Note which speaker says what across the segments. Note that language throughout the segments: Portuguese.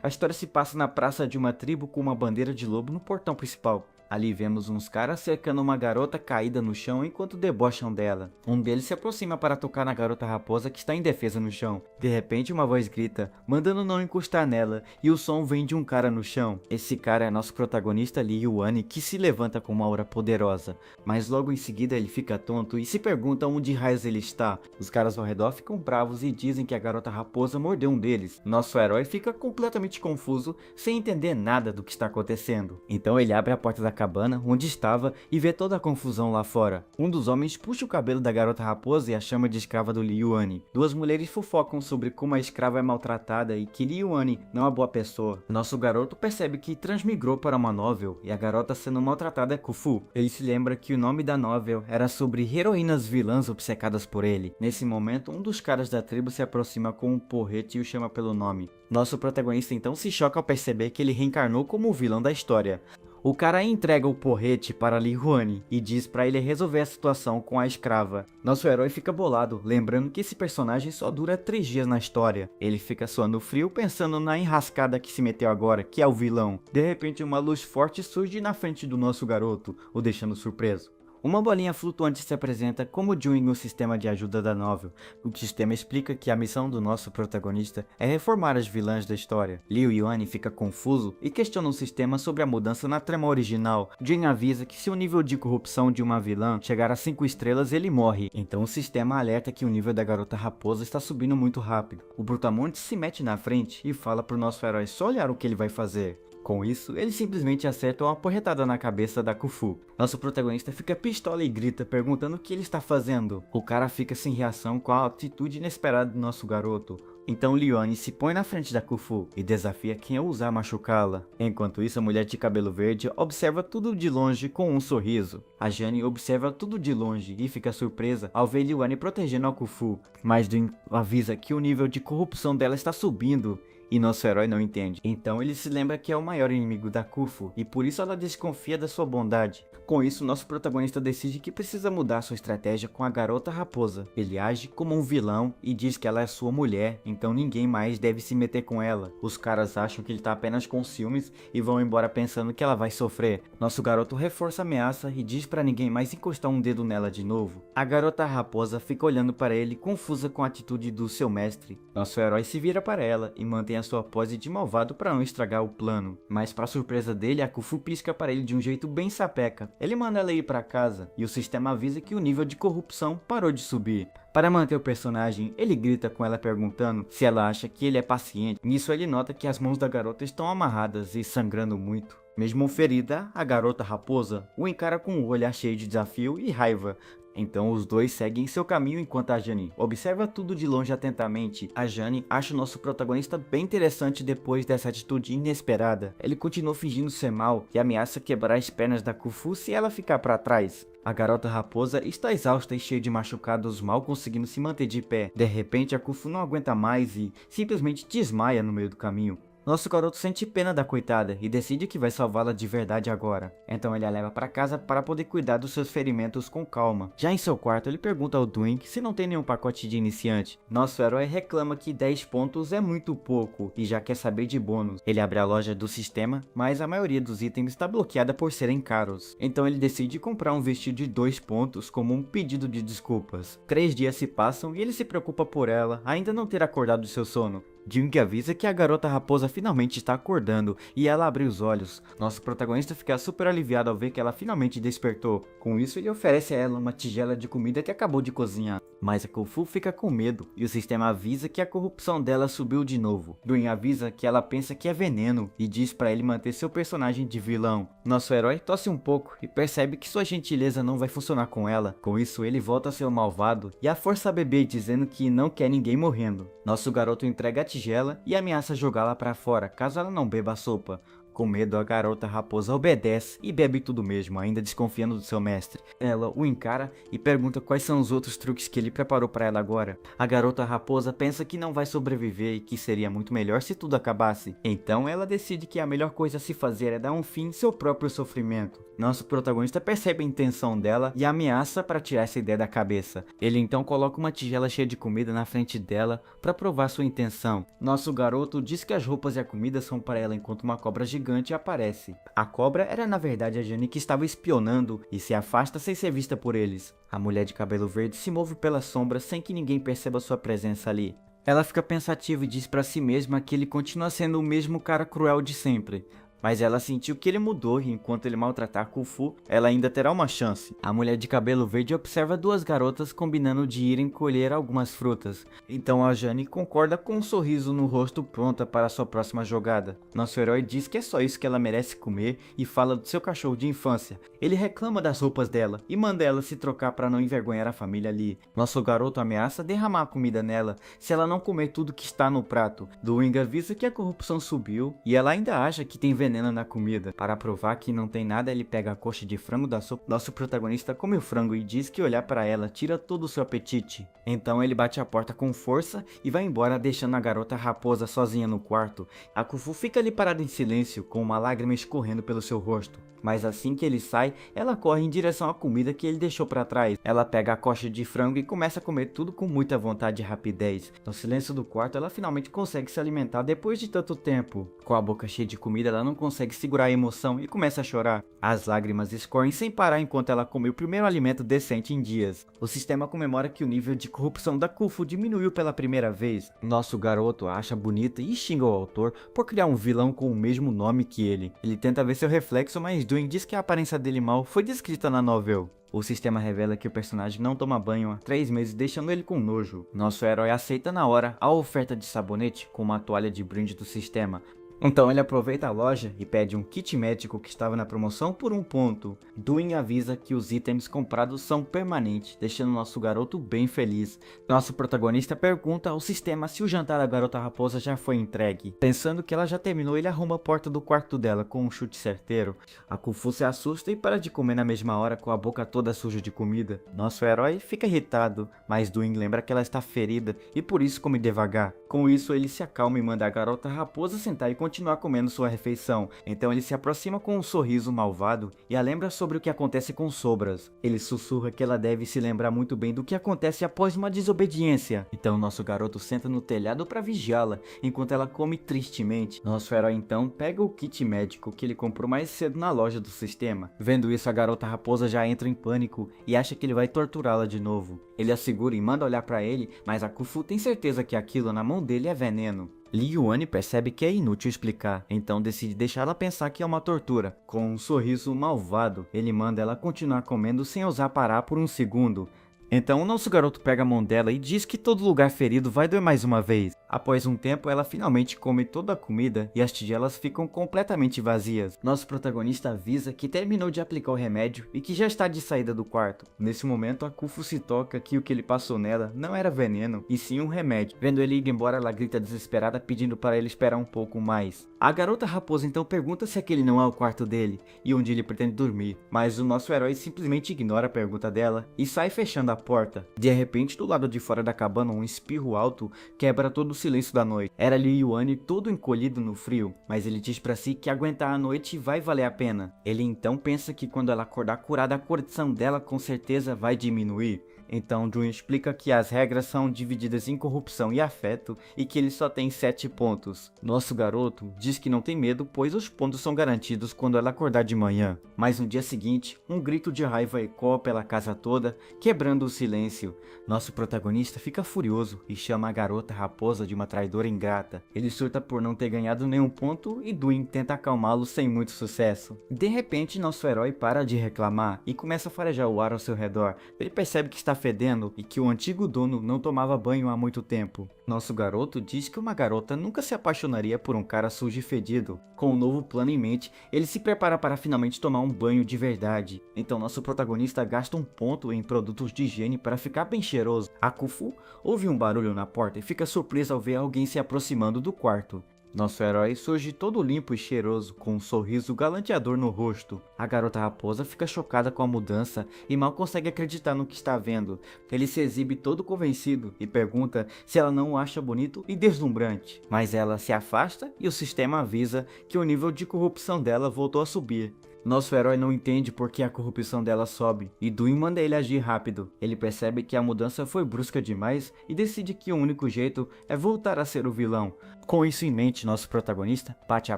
Speaker 1: A história se passa na praça de uma tribo com uma bandeira de lobo no portão principal. Ali vemos uns caras cercando uma garota caída no chão enquanto debocham dela. Um deles se aproxima para tocar na garota raposa que está indefesa no chão. De repente uma voz grita, mandando não encostar nela, e o som vem de um cara no chão. Esse cara é nosso protagonista Lee Yuan, que se levanta com uma aura poderosa. Mas logo em seguida ele fica tonto e se pergunta onde raios ele está. Os caras ao redor ficam bravos e dizem que a garota raposa mordeu um deles. Nosso herói fica completamente confuso, sem entender nada do que está acontecendo. Então ele abre a porta da cabana onde estava e vê toda a confusão lá fora. Um dos homens puxa o cabelo da garota raposa e a chama de escrava do Liu Yuan. Duas mulheres fofocam sobre como a escrava é maltratada e que Liu Yuan não é uma boa pessoa. Nosso garoto percebe que transmigrou para uma novel e a garota sendo maltratada é Kufu. Ele se lembra que o nome da novel era sobre heroínas vilãs obcecadas por ele. Nesse momento, um dos caras da tribo se aproxima com um porrete e o chama pelo nome. Nosso protagonista então se choca ao perceber que ele reencarnou como o vilão da história. O cara entrega o porrete para Li Yuan e diz para ele resolver a situação com a escrava. Nosso herói fica bolado, lembrando que esse personagem só dura 3 dias na história. Ele fica suando frio pensando na enrascada que se meteu agora, que é o vilão. De repente uma luz forte surge na frente do nosso garoto, o deixando surpreso. Uma bolinha flutuante se apresenta como Jun no sistema de ajuda da novel. O sistema explica que a missão do nosso protagonista é reformar as vilãs da história. Liu Yuan fica confuso e questiona o sistema sobre a mudança na trama original. Jun avisa que se o nível de corrupção de uma vilã chegar a 5 estrelas ele morre. Então o sistema alerta que o nível da garota raposa está subindo muito rápido. O Brutamontes se mete na frente e fala pro nosso herói só olhar o que ele vai fazer. Com isso, ele simplesmente acerta uma porretada na cabeça da Kufu. Nosso protagonista fica pistola e grita, perguntando o que ele está fazendo. O cara fica sem reação com a atitude inesperada do nosso garoto. Então Liuan se põe na frente da Kufu e desafia quem ousar machucá-la. Enquanto isso, a mulher de cabelo verde observa tudo de longe com um sorriso. A Jane observa tudo de longe e fica surpresa ao ver Liuan protegendo a Kufu. Mas Jin avisa que o nível de corrupção dela está subindo. E nosso herói não entende. Então ele se lembra que é o maior inimigo da Kufu e por isso ela desconfia da sua bondade. Com isso, nosso protagonista decide que precisa mudar sua estratégia com a garota raposa. Ele age como um vilão e diz que ela é sua mulher, então ninguém mais deve se meter com ela. Os caras acham que ele tá apenas com ciúmes e vão embora pensando que ela vai sofrer. Nosso garoto reforça a ameaça e diz para ninguém mais encostar um dedo nela de novo. A garota raposa fica olhando para ele confusa com a atitude do seu mestre. Nosso herói se vira para ela e mantém a sua pose de malvado para não estragar o plano. Mas para surpresa dele, a Kufu pisca para ele de um jeito bem sapeca. Ele manda ela ir para casa e o sistema avisa que o nível de corrupção parou de subir. Para manter o personagem, ele grita com ela perguntando se ela acha que ele é paciente. Nisso ele nota que as mãos da garota estão amarradas e sangrando muito. Mesmo ferida, a garota raposa o encara com um olhar cheio de desafio e raiva. Então os dois seguem seu caminho enquanto a Jane observa tudo de longe atentamente. A Jane acha o nosso protagonista bem interessante depois dessa atitude inesperada. Ele continua fingindo ser mal e ameaça quebrar as pernas da Kufu se ela ficar para trás. A garota raposa está exausta e cheia de machucados, mal conseguindo se manter de pé. De repente a Kufu não aguenta mais e simplesmente desmaia no meio do caminho. Nosso garoto sente pena da coitada e decide que vai salvá-la de verdade agora. Então ele a leva para casa para poder cuidar dos seus ferimentos com calma. Já em seu quarto ele pergunta ao Dwing se não tem nenhum pacote de iniciante. Nosso herói reclama que 10 pontos é muito pouco e já quer saber de bônus. Ele abre a loja do sistema, mas a maioria dos itens está bloqueada por serem caros. Então ele decide comprar um vestido de 2 pontos como um pedido de desculpas. 3 dias se passam e ele se preocupa por ela ainda não ter acordado do seu sono. Jing avisa que a garota raposa finalmente está acordando e ela abre os olhos. Nosso protagonista fica super aliviado ao ver que ela finalmente despertou. Com isso ele oferece a ela uma tigela de comida que acabou de cozinhar. Mas a Kufu fica com medo e o sistema avisa que a corrupção dela subiu de novo. Duin avisa que ela pensa que é veneno e diz para ele manter seu personagem de vilão. Nosso herói tosse um pouco e percebe que sua gentileza não vai funcionar com ela. Com isso ele volta a ser o malvado e a força a bebê dizendo que não quer ninguém morrendo. Nosso garoto entrega a tigela e ameaça jogá-la para fora caso ela não beba a sopa. Com medo, a garota raposa obedece e bebe tudo mesmo, ainda desconfiando do seu mestre. Ela o encara e pergunta quais são os outros truques que ele preparou para ela agora. A garota raposa pensa que não vai sobreviver e que seria muito melhor se tudo acabasse. Então ela decide que a melhor coisa a se fazer é dar um fim em seu próprio sofrimento. Nosso protagonista percebe a intenção dela e ameaça para tirar essa ideia da cabeça. Ele então coloca uma tigela cheia de comida na frente dela para provar sua intenção. Nosso garoto diz que as roupas e a comida são para ela enquanto uma cobra gigante aparece. A cobra era na verdade a Jane que estava espionando e se afasta sem ser vista por eles. A mulher de cabelo verde se move pela sombra sem que ninguém perceba sua presença ali. Ela fica pensativa e diz para si mesma que ele continua sendo o mesmo cara cruel de sempre. Mas ela sentiu que ele mudou e enquanto ele maltratar Khufu, ela ainda terá uma chance. A mulher de cabelo verde observa duas garotas combinando de irem colher algumas frutas. Então a Jane concorda com um sorriso no rosto pronta para sua próxima jogada. Nosso herói diz que é só isso que ela merece comer e fala do seu cachorro de infância. Ele reclama das roupas dela e manda ela se trocar para não envergonhar a família ali. Nosso garoto ameaça derramar a comida nela se ela não comer tudo que está no prato. Doing avisa que a corrupção subiu e ela ainda acha que tem veneno na comida. Para provar que não tem nada, ele pega a coxa de frango da sopa. Nosso protagonista come o frango e diz que olhar para ela tira todo o seu apetite. Então ele bate a porta com força e vai embora, deixando a garota raposa sozinha no quarto. A Khufu fica ali parada em silêncio, com uma lágrima escorrendo pelo seu rosto. Mas assim que ele sai, ela corre em direção à comida que ele deixou para trás. Ela pega a coxa de frango e começa a comer tudo com muita vontade e rapidez. No silêncio do quarto, ela finalmente consegue se alimentar depois de tanto tempo. Com a boca cheia de comida, ela não consegue segurar a emoção e começa a chorar. As lágrimas escorrem sem parar enquanto ela come o primeiro alimento decente em dias. O sistema comemora que o nível de corrupção da Khufu diminuiu pela primeira vez. Nosso garoto a acha bonita e xinga o autor por criar um vilão com o mesmo nome que ele. Ele tenta ver seu reflexo, mas Doing diz que a aparência dele mal foi descrita na novel. O sistema revela que o personagem não toma banho há 3 meses, deixando ele com nojo. Nosso herói aceita na hora a oferta de sabonete com uma toalha de brinde do sistema. Então ele aproveita a loja e pede um kit médico que estava na promoção por 1 ponto. Doing avisa que os itens comprados são permanentes, deixando nosso garoto bem feliz. Nosso protagonista pergunta ao sistema se o jantar da garota raposa já foi entregue. Pensando que ela já terminou, ele arruma a porta do quarto dela com um chute certeiro. A Khufu se assusta e para de comer na mesma hora com a boca toda suja de comida. Nosso herói fica irritado, mas Doing lembra que ela está ferida e por isso come devagar. Com isso ele se acalma e manda a garota raposa sentar e continuar comendo sua refeição. Então ele se aproxima com um sorriso malvado e a lembra sobre o que acontece com Sobras. Ele sussurra que ela deve se lembrar muito bem do que acontece após uma desobediência. Então nosso garoto senta no telhado para vigiá-la, enquanto ela come tristemente. Nosso herói então pega o kit médico que ele comprou mais cedo na loja do sistema. Vendo isso, a garota raposa já entra em pânico e acha que ele vai torturá-la de novo. Ele a segura e manda olhar para ele, mas a Khufu tem certeza que aquilo na mão dele é veneno. Li Yuan percebe que é inútil explicar, então decide deixá-la pensar que é uma tortura. Com um sorriso malvado, ele manda ela continuar comendo sem ousar parar por 1 segundo. Então o nosso garoto pega a mão dela e diz que todo lugar ferido vai doer mais uma vez. Após um tempo, ela finalmente come toda a comida e as tigelas ficam completamente vazias. Nosso protagonista avisa que terminou de aplicar o remédio e que já está de saída do quarto. Nesse momento, a Khufu se toca que o que ele passou nela não era veneno, e sim um remédio. Vendo ele ir embora, ela grita desesperada pedindo para ele esperar um pouco mais. A garota raposa então pergunta se aquele não é o quarto dele e onde ele pretende dormir, mas o nosso herói simplesmente ignora a pergunta dela e sai fechando a porta. De repente, do lado de fora da cabana, um espirro alto quebra todo o silêncio da noite. Era Li Yuan todo encolhido no frio, mas ele diz pra si que aguentar a noite vai valer a pena. Ele então pensa que quando ela acordar curada, a condição dela com certeza vai diminuir. Então Jun explica que as regras são divididas em corrupção e afeto e que ele só tem 7 pontos. Nosso garoto diz que não tem medo, pois os pontos são garantidos quando ela acordar de manhã. Mas no dia seguinte, um grito de raiva ecoa pela casa toda, quebrando o silêncio. Nosso protagonista fica furioso e chama a garota raposa de uma traidora ingrata. Ele surta por não ter ganhado nenhum ponto e Duin tenta acalmá-lo sem muito sucesso. De repente, nosso herói para de reclamar e começa a farejar o ar ao seu redor. Ele percebe que está fedendo e que o antigo dono não tomava banho há muito tempo. Nosso garoto diz que uma garota nunca se apaixonaria por um cara sujo e fedido. Com um novo plano em mente, ele se prepara para finalmente tomar um banho de verdade. Então nosso protagonista gasta 1 ponto em produtos de higiene para ficar bem cheiroso. A Khufu ouve um barulho na porta e fica surpresa ao ver alguém se aproximando do quarto. Nosso herói surge todo limpo e cheiroso, com um sorriso galanteador no rosto. A garota raposa fica chocada com a mudança e mal consegue acreditar no que está vendo. Ele se exibe todo convencido e pergunta se ela não o acha bonito e deslumbrante. Mas ela se afasta e o sistema avisa que o nível de corrupção dela voltou a subir. Nosso herói não entende por que a corrupção dela sobe, e Duin manda ele agir rápido. Ele percebe que a mudança foi brusca demais e decide que o único jeito é voltar a ser o vilão. Com isso em mente, nosso protagonista bate a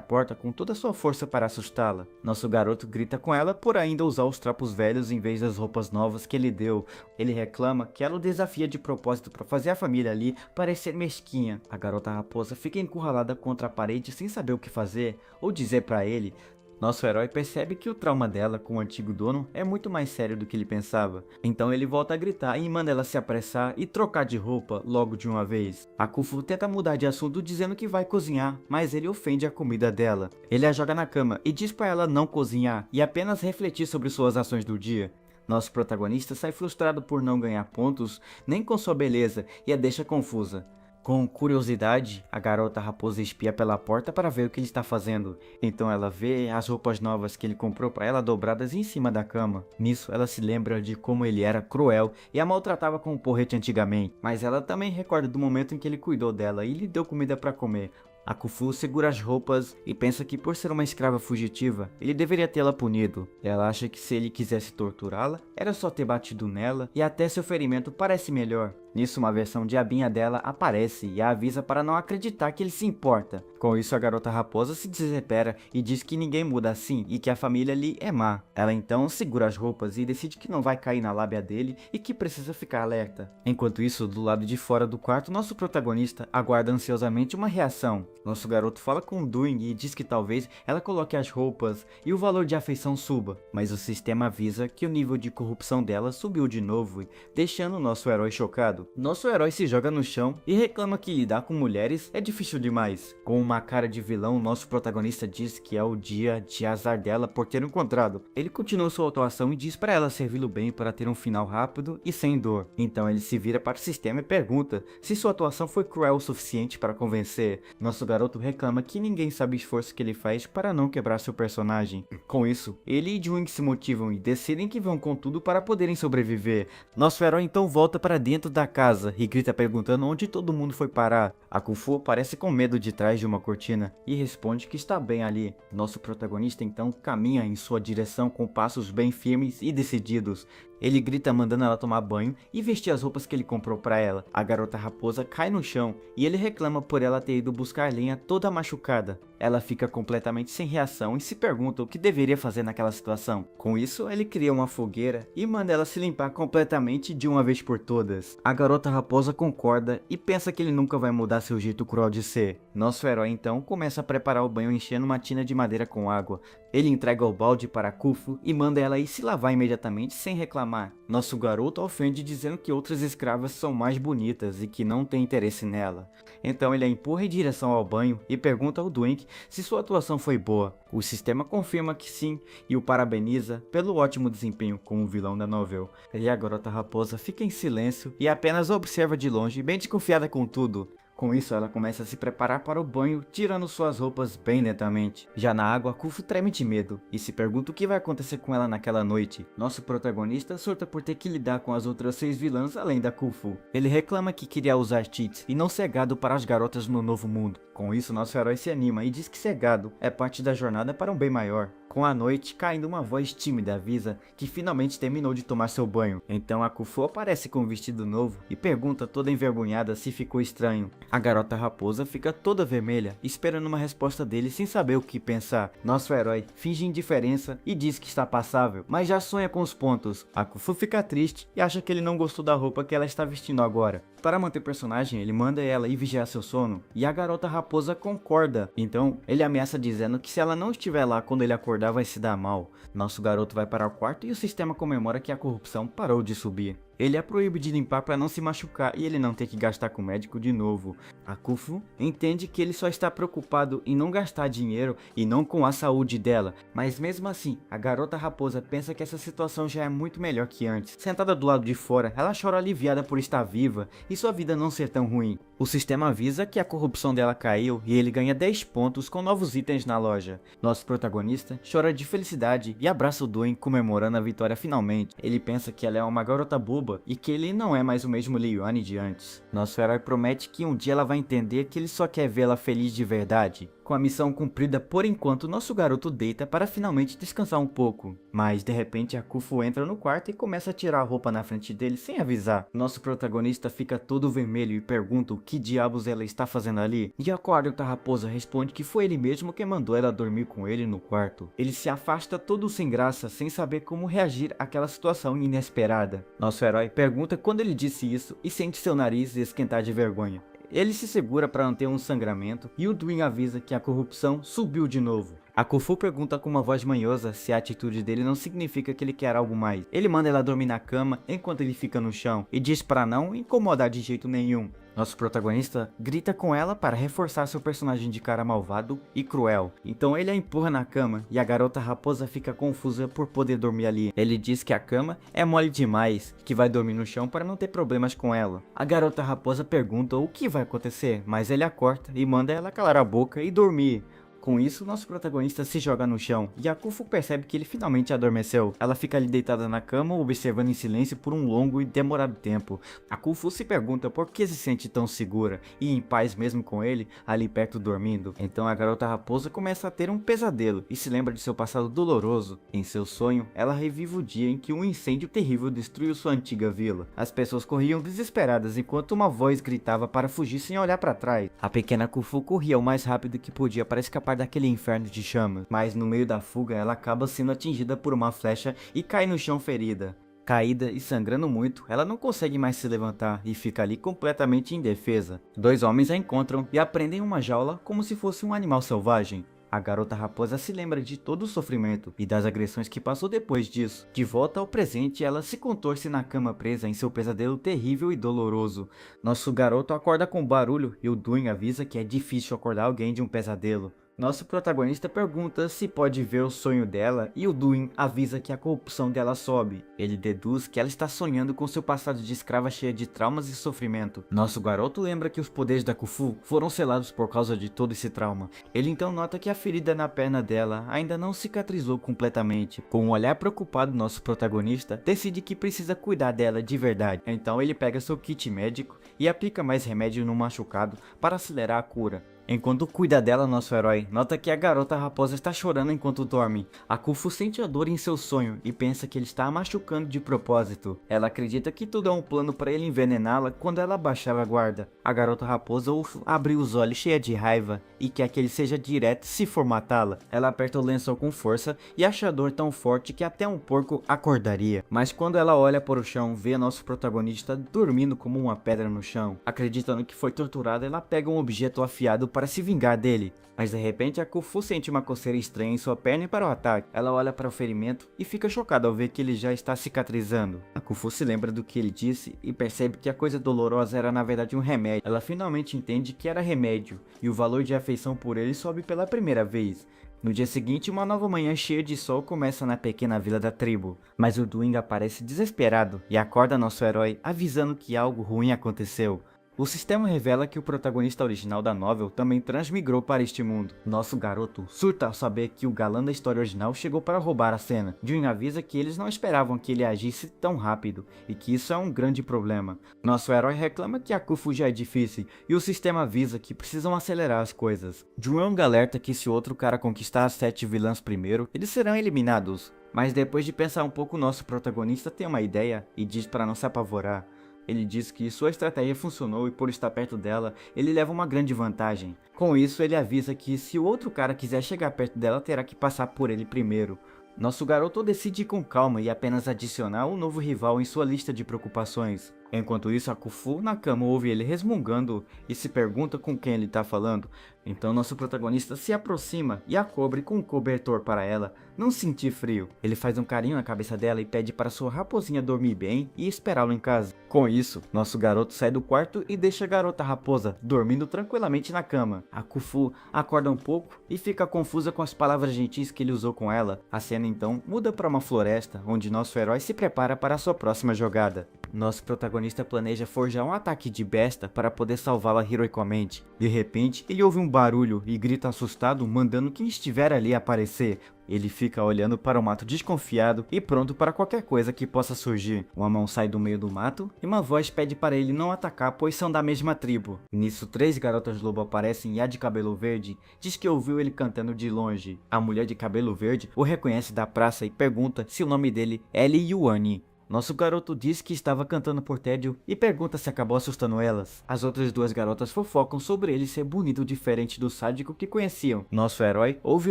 Speaker 1: porta com toda a sua força para assustá-la. Nosso garoto grita com ela por ainda usar os trapos velhos em vez das roupas novas que ele deu. Ele reclama que ela o desafia de propósito para fazer a família ali parecer mesquinha. A garota raposa fica encurralada contra a parede sem saber o que fazer ou dizer para ele. Nosso herói percebe que o trauma dela com o antigo dono é muito mais sério do que ele pensava. Então ele volta a gritar e manda ela se apressar e trocar de roupa logo de uma vez. A Kufu tenta mudar de assunto dizendo que vai cozinhar, mas ele ofende a comida dela. Ele a joga na cama e diz para ela não cozinhar e apenas refletir sobre suas ações do dia. Nosso protagonista sai frustrado por não ganhar pontos nem com sua beleza e a deixa confusa. Com curiosidade, a garota raposa espia pela porta para ver o que ele está fazendo. Então ela vê as roupas novas que ele comprou para ela dobradas em cima da cama. Nisso, ela se lembra de como ele era cruel e a maltratava com um porrete antigamente. Mas ela também recorda do momento em que ele cuidou dela e lhe deu comida para comer. A Kufu segura as roupas e pensa que por ser uma escrava fugitiva, ele deveria tê-la punido. Ela acha que se ele quisesse torturá-la, era só ter batido nela e até seu ferimento parece melhor. Nisso, uma versão diabinha dela aparece e a avisa para não acreditar que ele se importa. Com isso, a garota raposa se desespera e diz que ninguém muda assim e que a família ali é má. Ela então segura as roupas e decide que não vai cair na lábia dele e que precisa ficar alerta. Enquanto isso, do lado de fora do quarto, nosso protagonista aguarda ansiosamente uma reação. Nosso garoto fala com Duin e diz que talvez ela coloque as roupas e o valor de afeição suba. Mas o sistema avisa que o nível de corrupção dela subiu de novo, deixando nosso herói chocado. Nosso herói se joga no chão e reclama que lidar com mulheres é difícil demais. Com uma cara de vilão, nosso protagonista diz que é o dia de azar dela por ter encontrado. Ele continua sua atuação e diz para ela servi-lo bem para ter um final rápido e sem dor. Então ele se vira para o sistema e pergunta se sua atuação foi cruel o suficiente para convencer. Nosso garoto reclama que ninguém sabe o esforço que ele faz para não quebrar seu personagem. Com isso, ele e Jung se motivam e decidem que vão com tudo para poderem sobreviver. Nosso herói então volta para dentro da casa e grita perguntando onde todo mundo foi parar. A Kufu aparece com medo de trás de uma cortina e responde que está bem ali. Nosso protagonista então caminha em sua direção com passos bem firmes e decididos. Ele grita mandando ela tomar banho e vestir as roupas que ele comprou para ela. A garota raposa cai no chão e ele reclama por ela ter ido buscar lenha toda machucada. Ela fica completamente sem reação e se pergunta o que deveria fazer naquela situação. Com isso, ele cria uma fogueira e manda ela se limpar completamente de uma vez por todas. A garota raposa concorda e pensa que ele nunca vai mudar seu jeito cruel de ser. Nosso herói então começa a preparar o banho enchendo uma tina de madeira com água. Ele entrega o balde para a Kufu e manda ela ir se lavar imediatamente sem reclamar. Nosso garoto ofende dizendo que outras escravas são mais bonitas e que não tem interesse nela. Então ele a empurra em direção ao banho e pergunta ao Dwink se sua atuação foi boa. O sistema confirma que sim e o parabeniza pelo ótimo desempenho como vilão da novela. E a garota raposa fica em silêncio e apenas observa de longe, bem desconfiada com tudo. Com isso, ela começa a se preparar para o banho, tirando suas roupas bem lentamente. Já na água, Kufu treme de medo e se pergunta o que vai acontecer com ela naquela noite. Nosso protagonista surta por ter que lidar com as outras 6 vilãs além da Kufu. Ele reclama que queria usar cheats e não ser gado para as garotas no novo mundo. Com isso, nosso herói se anima e diz que ser gado é parte da jornada para um bem maior. Com a noite, caindo uma voz tímida avisa que finalmente terminou de tomar seu banho. Então a Kufu aparece com um vestido novo e pergunta toda envergonhada se ficou estranho. A garota raposa fica toda vermelha, esperando uma resposta dele sem saber o que pensar. Nosso herói finge indiferença e diz que está passável, mas já sonha com os pontos. A Kufu fica triste e acha que ele não gostou da roupa que ela está vestindo agora. Para manter o personagem, ele manda ela ir vigiar seu sono e a garota raposa concorda. Então ele ameaça dizendo que se ela não estiver lá quando ele acordar vai se dar mal. Nosso garoto vai para o quarto e o sistema comemora que a corrupção parou de subir. Ele a proíbe de limpar para não se machucar e ele não ter que gastar com o médico de novo. A Khufu entende que ele só está preocupado em não gastar dinheiro e não com a saúde dela, mas mesmo assim, a garota raposa pensa que essa situação já é muito melhor que antes. Sentada do lado de fora, ela chora aliviada por estar viva e sua vida não ser tão ruim. O sistema avisa que a corrupção dela caiu e ele ganha 10 pontos com novos itens na loja. Nosso protagonista chora de felicidade e abraça o Duin comemorando a vitória finalmente. Ele pensa que ela é uma garota boba e que ele não é mais o mesmo Lei Yuan de antes. Nosso herói promete que um dia ela vai entender que ele só quer vê-la feliz de verdade. Com a missão cumprida por enquanto, nosso garoto deita para finalmente descansar um pouco. Mas de repente a Khufu entra no quarto e começa a tirar a roupa na frente dele sem avisar. Nosso protagonista fica todo vermelho e pergunta o que diabos ela está fazendo ali. E a garota raposa responde que foi ele mesmo que mandou ela dormir com ele no quarto. Ele se afasta todo sem graça, sem saber como reagir àquela situação inesperada. Nosso herói pergunta quando ele disse isso e sente seu nariz esquentar de vergonha. Ele se segura para não ter um sangramento e o Duin avisa que a corrupção subiu de novo. A Khufu pergunta com uma voz manhosa se a atitude dele não significa que ele quer algo mais. Ele manda ela dormir na cama enquanto ele fica no chão e diz para não incomodar de jeito nenhum. Nosso protagonista grita com ela para reforçar seu personagem de cara malvado e cruel. Então ele a empurra na cama e a garota raposa fica confusa por poder dormir ali. Ele diz que a cama é mole demais, que vai dormir no chão para não ter problemas com ela. A garota raposa pergunta o que vai acontecer, mas ele a corta e manda ela calar a boca e dormir. Com isso, nosso protagonista se joga no chão e a Khufu percebe que ele finalmente adormeceu. Ela fica ali deitada na cama, observando em silêncio por um longo e demorado tempo. A Khufu se pergunta por que se sente tão segura e em paz mesmo com ele, ali perto dormindo. Então a garota raposa começa a ter um pesadelo e se lembra de seu passado doloroso. Em seu sonho, ela revive o dia em que um incêndio terrível destruiu sua antiga vila. As pessoas corriam desesperadas enquanto uma voz gritava para fugir sem olhar para trás. A pequena Khufu corria o mais rápido que podia para escapar daquele inferno de chamas, mas no meio da fuga ela acaba sendo atingida por uma flecha e cai no chão ferida. Caída e sangrando muito, ela não consegue mais se levantar e fica ali completamente indefesa. Dois homens a encontram e a prendem em uma jaula como se fosse um animal selvagem. A garota raposa se lembra de todo o sofrimento e das agressões que passou depois disso. De volta ao presente, ela se contorce na cama presa em seu pesadelo terrível e doloroso. Nosso garoto acorda com barulho e o Duin avisa que é difícil acordar alguém de um pesadelo. Nosso protagonista pergunta se pode ver o sonho dela e o Duin avisa que a corrupção dela sobe. Ele deduz que ela está sonhando com seu passado de escrava cheia de traumas e sofrimento. Nosso garoto lembra que os poderes da Khufu foram selados por causa de todo esse trauma. Ele então nota que a ferida na perna dela ainda não cicatrizou completamente. Com um olhar preocupado, nosso protagonista decide que precisa cuidar dela de verdade. Então ele pega seu kit médico e aplica mais remédio no machucado para acelerar a cura. Enquanto cuida dela, nosso herói nota que a garota raposa está chorando enquanto dorme. A Khufu sente a dor em seu sonho e pensa que ele está a machucando de propósito. Ela acredita que tudo é um plano para ele envenená-la quando ela baixar a guarda. A garota raposa abre os olhos cheia de raiva e quer que ele seja direto se for matá-la. Ela aperta o lençol com força e acha a dor tão forte que até um porco acordaria. Mas quando ela olha para o chão, vê nosso protagonista dormindo como uma pedra no chão. Acreditando que foi torturada, ela pega um objeto afiado para se vingar dele. Mas de repente a Khufu sente uma coceira estranha em sua perna e para o ataque. Ela olha para o ferimento e fica chocada ao ver que ele já está cicatrizando. A Khufu se lembra do que ele disse e percebe que a coisa dolorosa era na verdade um remédio. Ela finalmente entende que era remédio e o valor de afeição por ele sobe pela primeira vez. No dia seguinte, uma nova manhã cheia de sol começa na pequena vila da tribo, mas o Duin aparece desesperado e acorda nosso herói avisando que algo ruim aconteceu. O sistema revela que o protagonista original da novel também transmigrou para este mundo. Nosso garoto surta ao saber que o galã da história original chegou para roubar a cena. Jun avisa que eles não esperavam que ele agisse tão rápido e que isso é um grande problema. Nosso herói reclama que a Khufu já é difícil e o sistema avisa que precisam acelerar as coisas. Jun alerta que se outro cara conquistar as 7 vilãs primeiro, eles serão eliminados. Mas depois de pensar um pouco, nosso protagonista tem uma ideia e diz para não se apavorar. Ele diz que sua estratégia funcionou e por estar perto dela, ele leva uma grande vantagem. Com isso, ele avisa que se o outro cara quiser chegar perto dela, terá que passar por ele primeiro. Nosso garoto decide ir com calma e apenas adicionar um novo rival em sua lista de preocupações. Enquanto isso, a Kufu na cama ouve ele resmungando e se pergunta com quem ele tá falando. Então nosso protagonista se aproxima e a cobre com um cobertor para ela não sentir frio. Ele faz um carinho na cabeça dela e pede para sua raposinha dormir bem e esperá-lo em casa. Com isso, nosso garoto sai do quarto e deixa a garota raposa dormindo tranquilamente na cama. A Kufu acorda um pouco e fica confusa com as palavras gentis que ele usou com ela. A cena então muda para uma floresta, onde nosso herói se prepara para a sua próxima jogada. Nosso protagonista planeja forjar um ataque de besta para poder salvá-la heroicamente. De repente, ele ouve um barulho e grita assustado, mandando quem estiver ali aparecer. Ele fica olhando para o mato desconfiado e pronto para qualquer coisa que possa surgir. Uma mão sai do meio do mato e uma voz pede para ele não atacar, pois são da mesma tribo. Nisso, 3 garotas lobo aparecem e a de cabelo verde diz que ouviu ele cantando de longe. A mulher de cabelo verde o reconhece da praça e pergunta se o nome dele é Li Yuani. Nosso garoto diz que estava cantando por tédio e pergunta se acabou assustando elas. As outras 2 garotas fofocam sobre ele ser bonito diferente do sádico que conheciam. Nosso herói ouve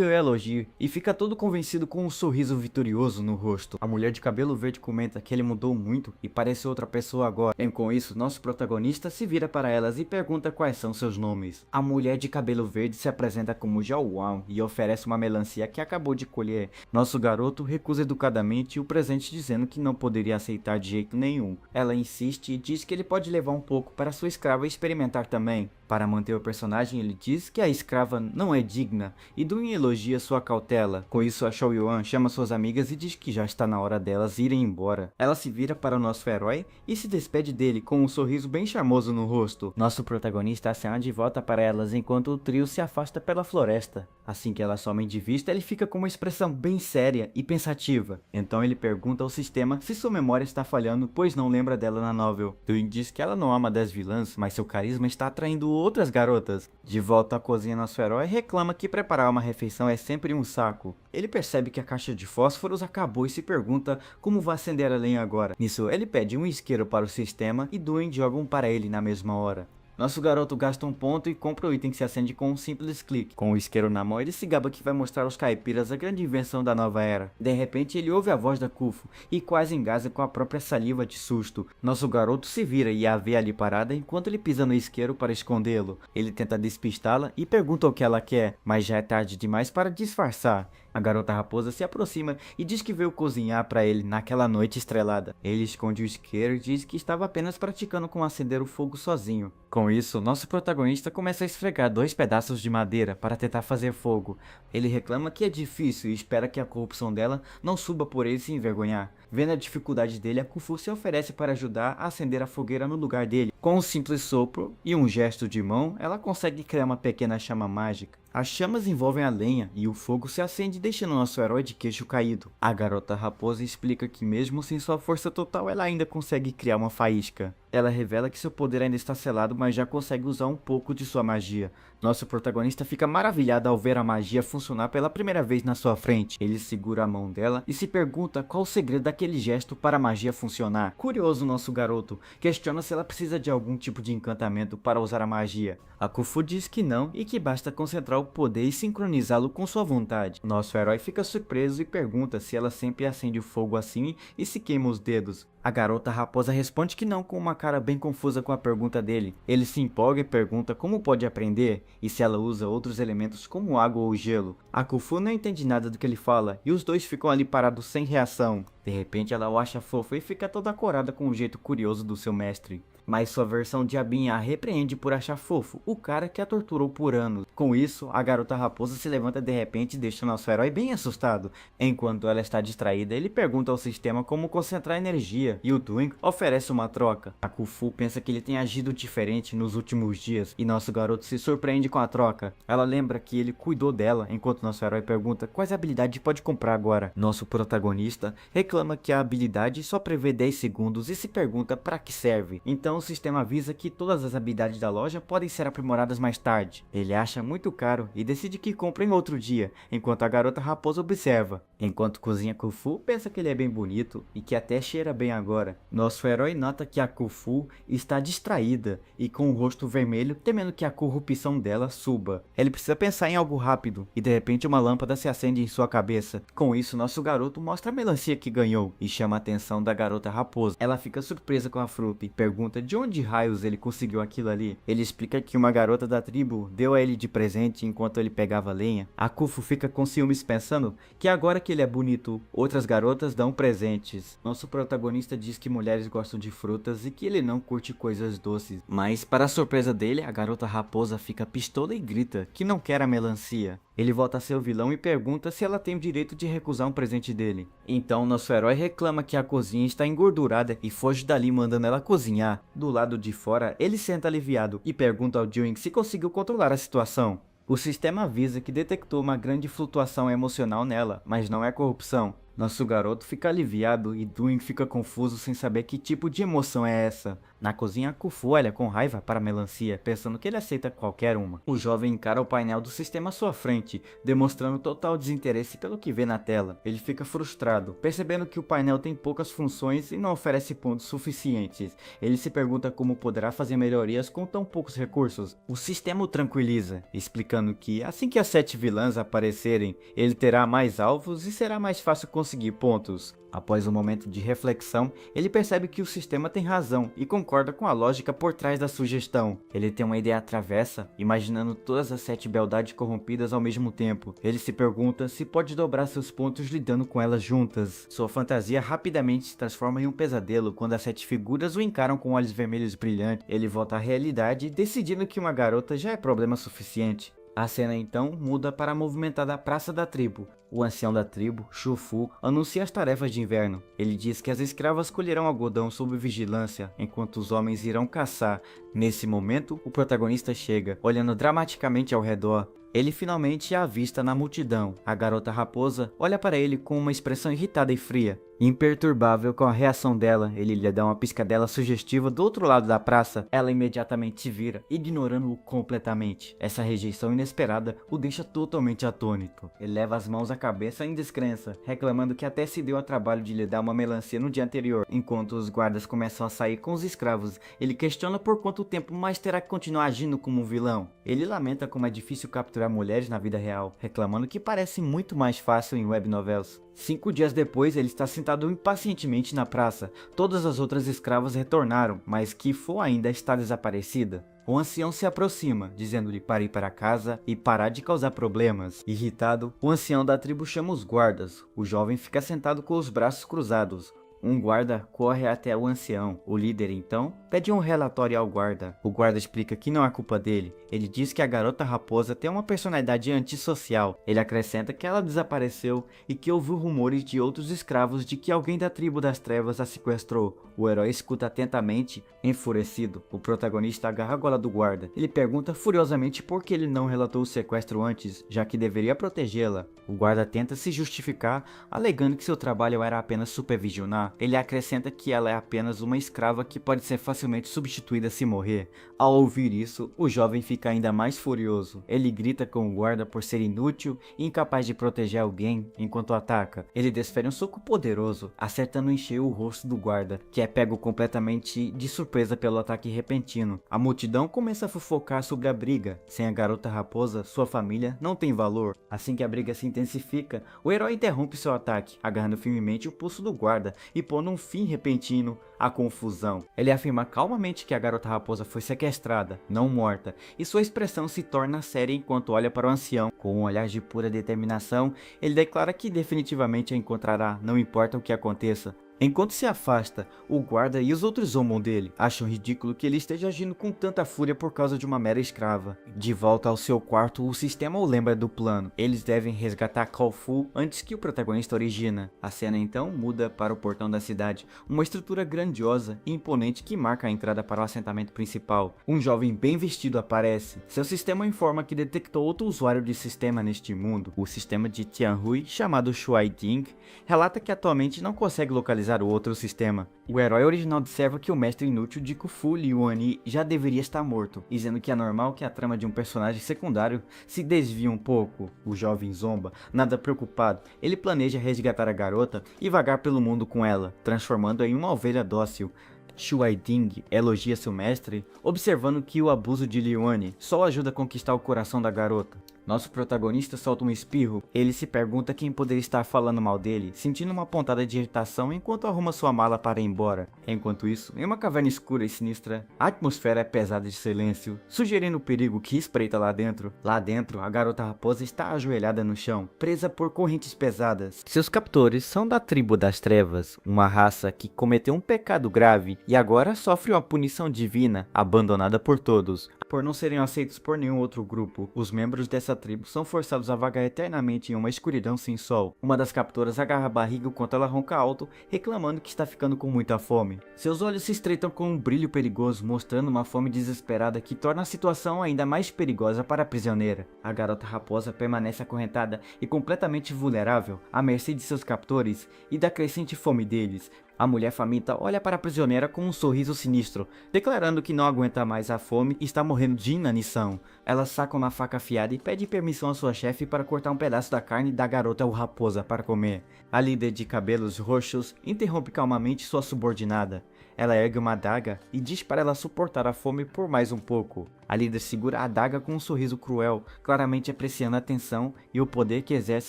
Speaker 1: o elogio e fica todo convencido com um sorriso vitorioso no rosto. A mulher de cabelo verde comenta que ele mudou muito e parece outra pessoa agora. E com isso, nosso protagonista se vira para elas e pergunta quais são seus nomes. A mulher de cabelo verde se apresenta como Zhao Wang e oferece uma melancia que acabou de colher. Nosso garoto recusa educadamente o presente, dizendo que não poderia aceitar de jeito nenhum. Ela insiste e diz que ele pode levar um pouco para sua escrava experimentar também. Para manter o personagem, ele diz que a escrava não é digna e Duin elogia sua cautela. Com isso, a Shou Yuan chama suas amigas e diz que já está na hora delas irem embora. Ela se vira para o nosso herói e se despede dele com um sorriso bem charmoso no rosto. Nosso protagonista acena de volta para elas enquanto o trio se afasta pela floresta. Assim que elas somem de vista, ele fica com uma expressão bem séria e pensativa. Então ele pergunta ao sistema se sua memória está falhando, pois não lembra dela na novel. Duin diz que ela não ama 10 vilãs, mas seu carisma está atraindo outras garotas. De volta à cozinha, nosso herói reclama que preparar uma refeição é sempre um saco. Ele percebe que a caixa de fósforos acabou e se pergunta como vai acender a lenha agora. Nisso, ele pede um isqueiro para o sistema e Duin joga um para ele na mesma hora. Nosso garoto gasta um ponto e compra o item que se acende com um simples clique. Com o isqueiro na mão, ele se gaba que vai mostrar aos caipiras a grande invenção da nova era. De repente, ele ouve a voz da Kufu e quase engasa com a própria saliva de susto. Nosso garoto se vira e a vê ali parada enquanto ele pisa no isqueiro para escondê-lo. Ele tenta despistá-la e pergunta o que ela quer, mas já é tarde demais para disfarçar. A garota raposa se aproxima e diz que veio cozinhar para ele naquela noite estrelada. Ele esconde o isqueiro e diz que estava apenas praticando como acender o fogo sozinho. Com isso, nosso protagonista começa a esfregar 2 pedaços de madeira para tentar fazer fogo. Ele reclama que é difícil e espera que a corrupção dela não suba por ele se envergonhar. Vendo a dificuldade dele, a Kufu se oferece para ajudar a acender a fogueira no lugar dele. Com um simples sopro e um gesto de mão, ela consegue criar uma pequena chama mágica. As chamas envolvem a lenha e o fogo se acende, deixando nosso herói de queixo caído. A garota raposa explica que mesmo sem sua força total, ela ainda consegue criar uma faísca. Ela revela que seu poder ainda está selado, mas já consegue usar um pouco de sua magia. Nosso protagonista fica maravilhado ao ver a magia funcionar pela primeira vez na sua frente. Ele segura a mão dela e se pergunta qual o segredo daquele gesto para a magia funcionar. Curioso, nosso garoto questiona se ela precisa de algum tipo de encantamento para usar a magia. A Kufu diz que não e que basta concentrar o poder e sincronizá-lo com sua vontade. Nosso herói fica surpreso e pergunta se ela sempre acende o fogo assim e se queima os dedos. A garota raposa responde que não, com uma cara bem confusa com a pergunta dele. Ele se empolga e pergunta como pode aprender e se ela usa outros elementos como água ou gelo. A Kufu não entende nada do que ele fala e os dois ficam ali parados sem reação. De repente ela o acha fofo e fica toda corada com o jeito curioso do seu mestre. Mas sua versão diabinha a repreende por achar fofo o cara que a torturou por anos. Com isso, a garota raposa se levanta de repente e deixa nosso herói bem assustado. Enquanto ela está distraída, ele pergunta ao sistema como concentrar energia e o Duin oferece uma troca. A Kufu pensa que ele tem agido diferente nos últimos dias e nosso garoto se surpreende com a troca. Ela lembra que ele cuidou dela enquanto nosso herói pergunta quais habilidades pode comprar agora. Nosso protagonista reclama que a habilidade só prevê 10 segundos e se pergunta para que serve. Então então o sistema avisa que todas as habilidades da loja podem ser aprimoradas mais tarde. Ele acha muito caro e decide que compra em outro dia, enquanto a garota raposa observa. Enquanto cozinha Kung-Fu, pensa que ele é bem bonito e que até cheira bem agora. Nosso herói nota que a Kung-Fu está distraída e com o rosto vermelho, temendo que a corrupção dela suba. Ele precisa pensar em algo rápido e de repente uma lâmpada se acende em sua cabeça. Com isso, nosso garoto mostra a melancia que ganhou e chama a atenção da garota raposa. Ela fica surpresa com a fruta e pergunta de onde raios ele conseguiu aquilo ali. Ele explica que uma garota da tribo deu a ele de presente enquanto ele pegava lenha. A Kung-Fu fica com ciúmes pensando que agora que ele é bonito, outras garotas dão presentes. Nosso protagonista diz que mulheres gostam de frutas e que ele não curte coisas doces. Mas, para a surpresa dele, a garota raposa fica pistola e grita que não quer a melancia. Ele volta a ser o vilão e pergunta se ela tem o direito de recusar um presente dele. Então nosso herói reclama que a cozinha está engordurada e foge dali mandando ela cozinhar. Do lado de fora, ele senta aliviado e pergunta ao Dewing se conseguiu controlar a situação. O sistema avisa que detectou uma grande flutuação emocional nela, mas não é corrupção. Nosso garoto fica aliviado e Dewing fica confuso sem saber que tipo de emoção é essa. Na cozinha, Kung-Fu olha com raiva para a melancia, pensando que ele aceita qualquer uma. O jovem encara o painel do sistema à sua frente, demonstrando total desinteresse pelo que vê na tela. Ele fica frustrado, percebendo que o painel tem poucas funções e não oferece pontos suficientes. Ele se pergunta como poderá fazer melhorias com tão poucos recursos. O sistema o tranquiliza, explicando que assim que as 7 vilãs aparecerem, ele terá mais alvos e será mais fácil conseguir pontos. Após um momento de reflexão, ele percebe que o sistema tem razão e concorda com a lógica por trás da sugestão. Ele tem uma ideia travessa, imaginando todas as 7 beldades corrompidas ao mesmo tempo. Ele se pergunta se pode dobrar seus pontos lidando com elas juntas. Sua fantasia rapidamente se transforma em um pesadelo quando as 7 figuras o encaram com olhos vermelhos brilhantes. Ele volta à realidade, decidindo que uma garota já é problema suficiente. A cena então muda para a movimentada praça da tribo. O ancião da tribo, Shu-Fu, anuncia as tarefas de inverno. Ele diz que as escravas colherão algodão sob vigilância, enquanto os homens irão caçar. Nesse momento, o protagonista chega, olhando dramaticamente ao redor. Ele finalmente a avista na multidão. A garota raposa olha para ele com uma expressão irritada e fria. Imperturbável com a reação dela, ele lhe dá uma piscadela sugestiva do outro lado da praça. Ela imediatamente se vira, ignorando-o completamente. Essa rejeição inesperada o deixa totalmente atônito. Ele leva as mãos à cabeça em descrença, reclamando que até se deu ao trabalho de lhe dar uma melancia no dia anterior. Enquanto os guardas começam a sair com os escravos, ele questiona por quanto tempo mais terá que continuar agindo como um vilão. Ele lamenta como é difícil capturar mulheres na vida real, reclamando que parece muito mais fácil em web novels. 5 dias depois, ele está sentado impacientemente na praça. Todas as outras escravas retornaram, mas Kifo ainda está desaparecida. O ancião se aproxima, dizendo-lhe para ir para casa e parar de causar problemas. Irritado, o ancião da tribo chama os guardas. O jovem fica sentado com os braços cruzados. Um guarda corre até o ancião. O líder, então, pede um relatório ao guarda. O guarda explica que não é culpa dele. Ele diz que a garota raposa tem uma personalidade antissocial. Ele acrescenta que ela desapareceu e que ouviu rumores de outros escravos de que alguém da tribo das trevas a sequestrou. O herói escuta atentamente, enfurecido. O protagonista agarra a gola do guarda. Ele pergunta furiosamente por que ele não relatou o sequestro antes, já que deveria protegê-la. O guarda tenta se justificar, alegando que seu trabalho era apenas supervisionar. Ele acrescenta que ela é apenas uma escrava que pode ser facilmente substituída se morrer. Ao ouvir isso, o jovem fica ainda mais furioso. Ele grita com o guarda por ser inútil e incapaz de proteger alguém enquanto ataca. Ele desfere um soco poderoso, acertando em cheio o rosto do guarda, que é pego completamente de surpresa pelo ataque repentino. A multidão começa a fofocar sobre a briga. Sem a garota raposa, sua família não tem valor. Assim que a briga se intensifica, o herói interrompe seu ataque, agarrando firmemente o pulso do guarda e pondo um fim repentino à confusão. Ele afirma calmamente que a garota raposa foi sequestrada, não morta, e sua expressão se torna séria enquanto olha para o ancião. Com um olhar de pura determinação, ele declara que definitivamente a encontrará, não importa o que aconteça. Enquanto se afasta, o guarda e os outros zombam dele. Acham ridículo que ele esteja agindo com tanta fúria por causa de uma mera escrava. De volta ao seu quarto, o sistema o lembra do plano. Eles devem resgatar Kung-Fu antes que o protagonista origina. A cena então muda para o portão da cidade, uma estrutura grandiosa e imponente que marca a entrada para o assentamento principal. Um jovem bem vestido aparece. Seu sistema informa que detectou outro usuário de sistema neste mundo. O sistema de Tianhui, chamado Shuai Ding, relata que atualmente não consegue localizar utilizar o outro sistema. O herói original observa que o mestre inútil de Khufu, Liuani, já deveria estar morto, dizendo que é normal que a trama de um personagem secundário se desvie um pouco. O jovem zomba, nada preocupado, ele planeja resgatar a garota e vagar pelo mundo com ela, transformando-a em uma ovelha dócil. Shuai Ding elogia seu mestre, observando que o abuso de Liuani só ajuda a conquistar o coração da garota. Nosso protagonista solta um espirro. Ele se pergunta quem poderia estar falando mal dele, sentindo uma pontada de irritação enquanto arruma sua mala para ir embora. Enquanto isso, em uma caverna escura e sinistra, a atmosfera é pesada de silêncio, sugerindo o perigo que espreita lá dentro. Lá dentro, a garota raposa está ajoelhada no chão, presa por correntes pesadas. Seus captores são da tribo das trevas, uma raça que cometeu um pecado grave e agora sofre uma punição divina, abandonada por todos. Por não serem aceitos por nenhum outro grupo, os membros dessa tribo são forçados a vagar eternamente em uma escuridão sem sol. Uma das captoras agarra a barriga enquanto ela ronca alto, reclamando que está ficando com muita fome. Seus olhos se estreitam com um brilho perigoso, mostrando uma fome desesperada que torna a situação ainda mais perigosa para a prisioneira. A garota raposa permanece acorrentada e completamente vulnerável, à mercê de seus captores e da crescente fome deles. A mulher faminta olha para a prisioneira com um sorriso sinistro, declarando que não aguenta mais a fome e está morrendo de inanição. Ela saca uma faca afiada e pede permissão à sua chefe para cortar um pedaço da carne da garota ou raposa para comer. A líder de cabelos roxos interrompe calmamente sua subordinada. Ela ergue uma adaga e diz para ela suportar a fome por mais um pouco. A líder segura a adaga com um sorriso cruel, claramente apreciando a tensão e o poder que exerce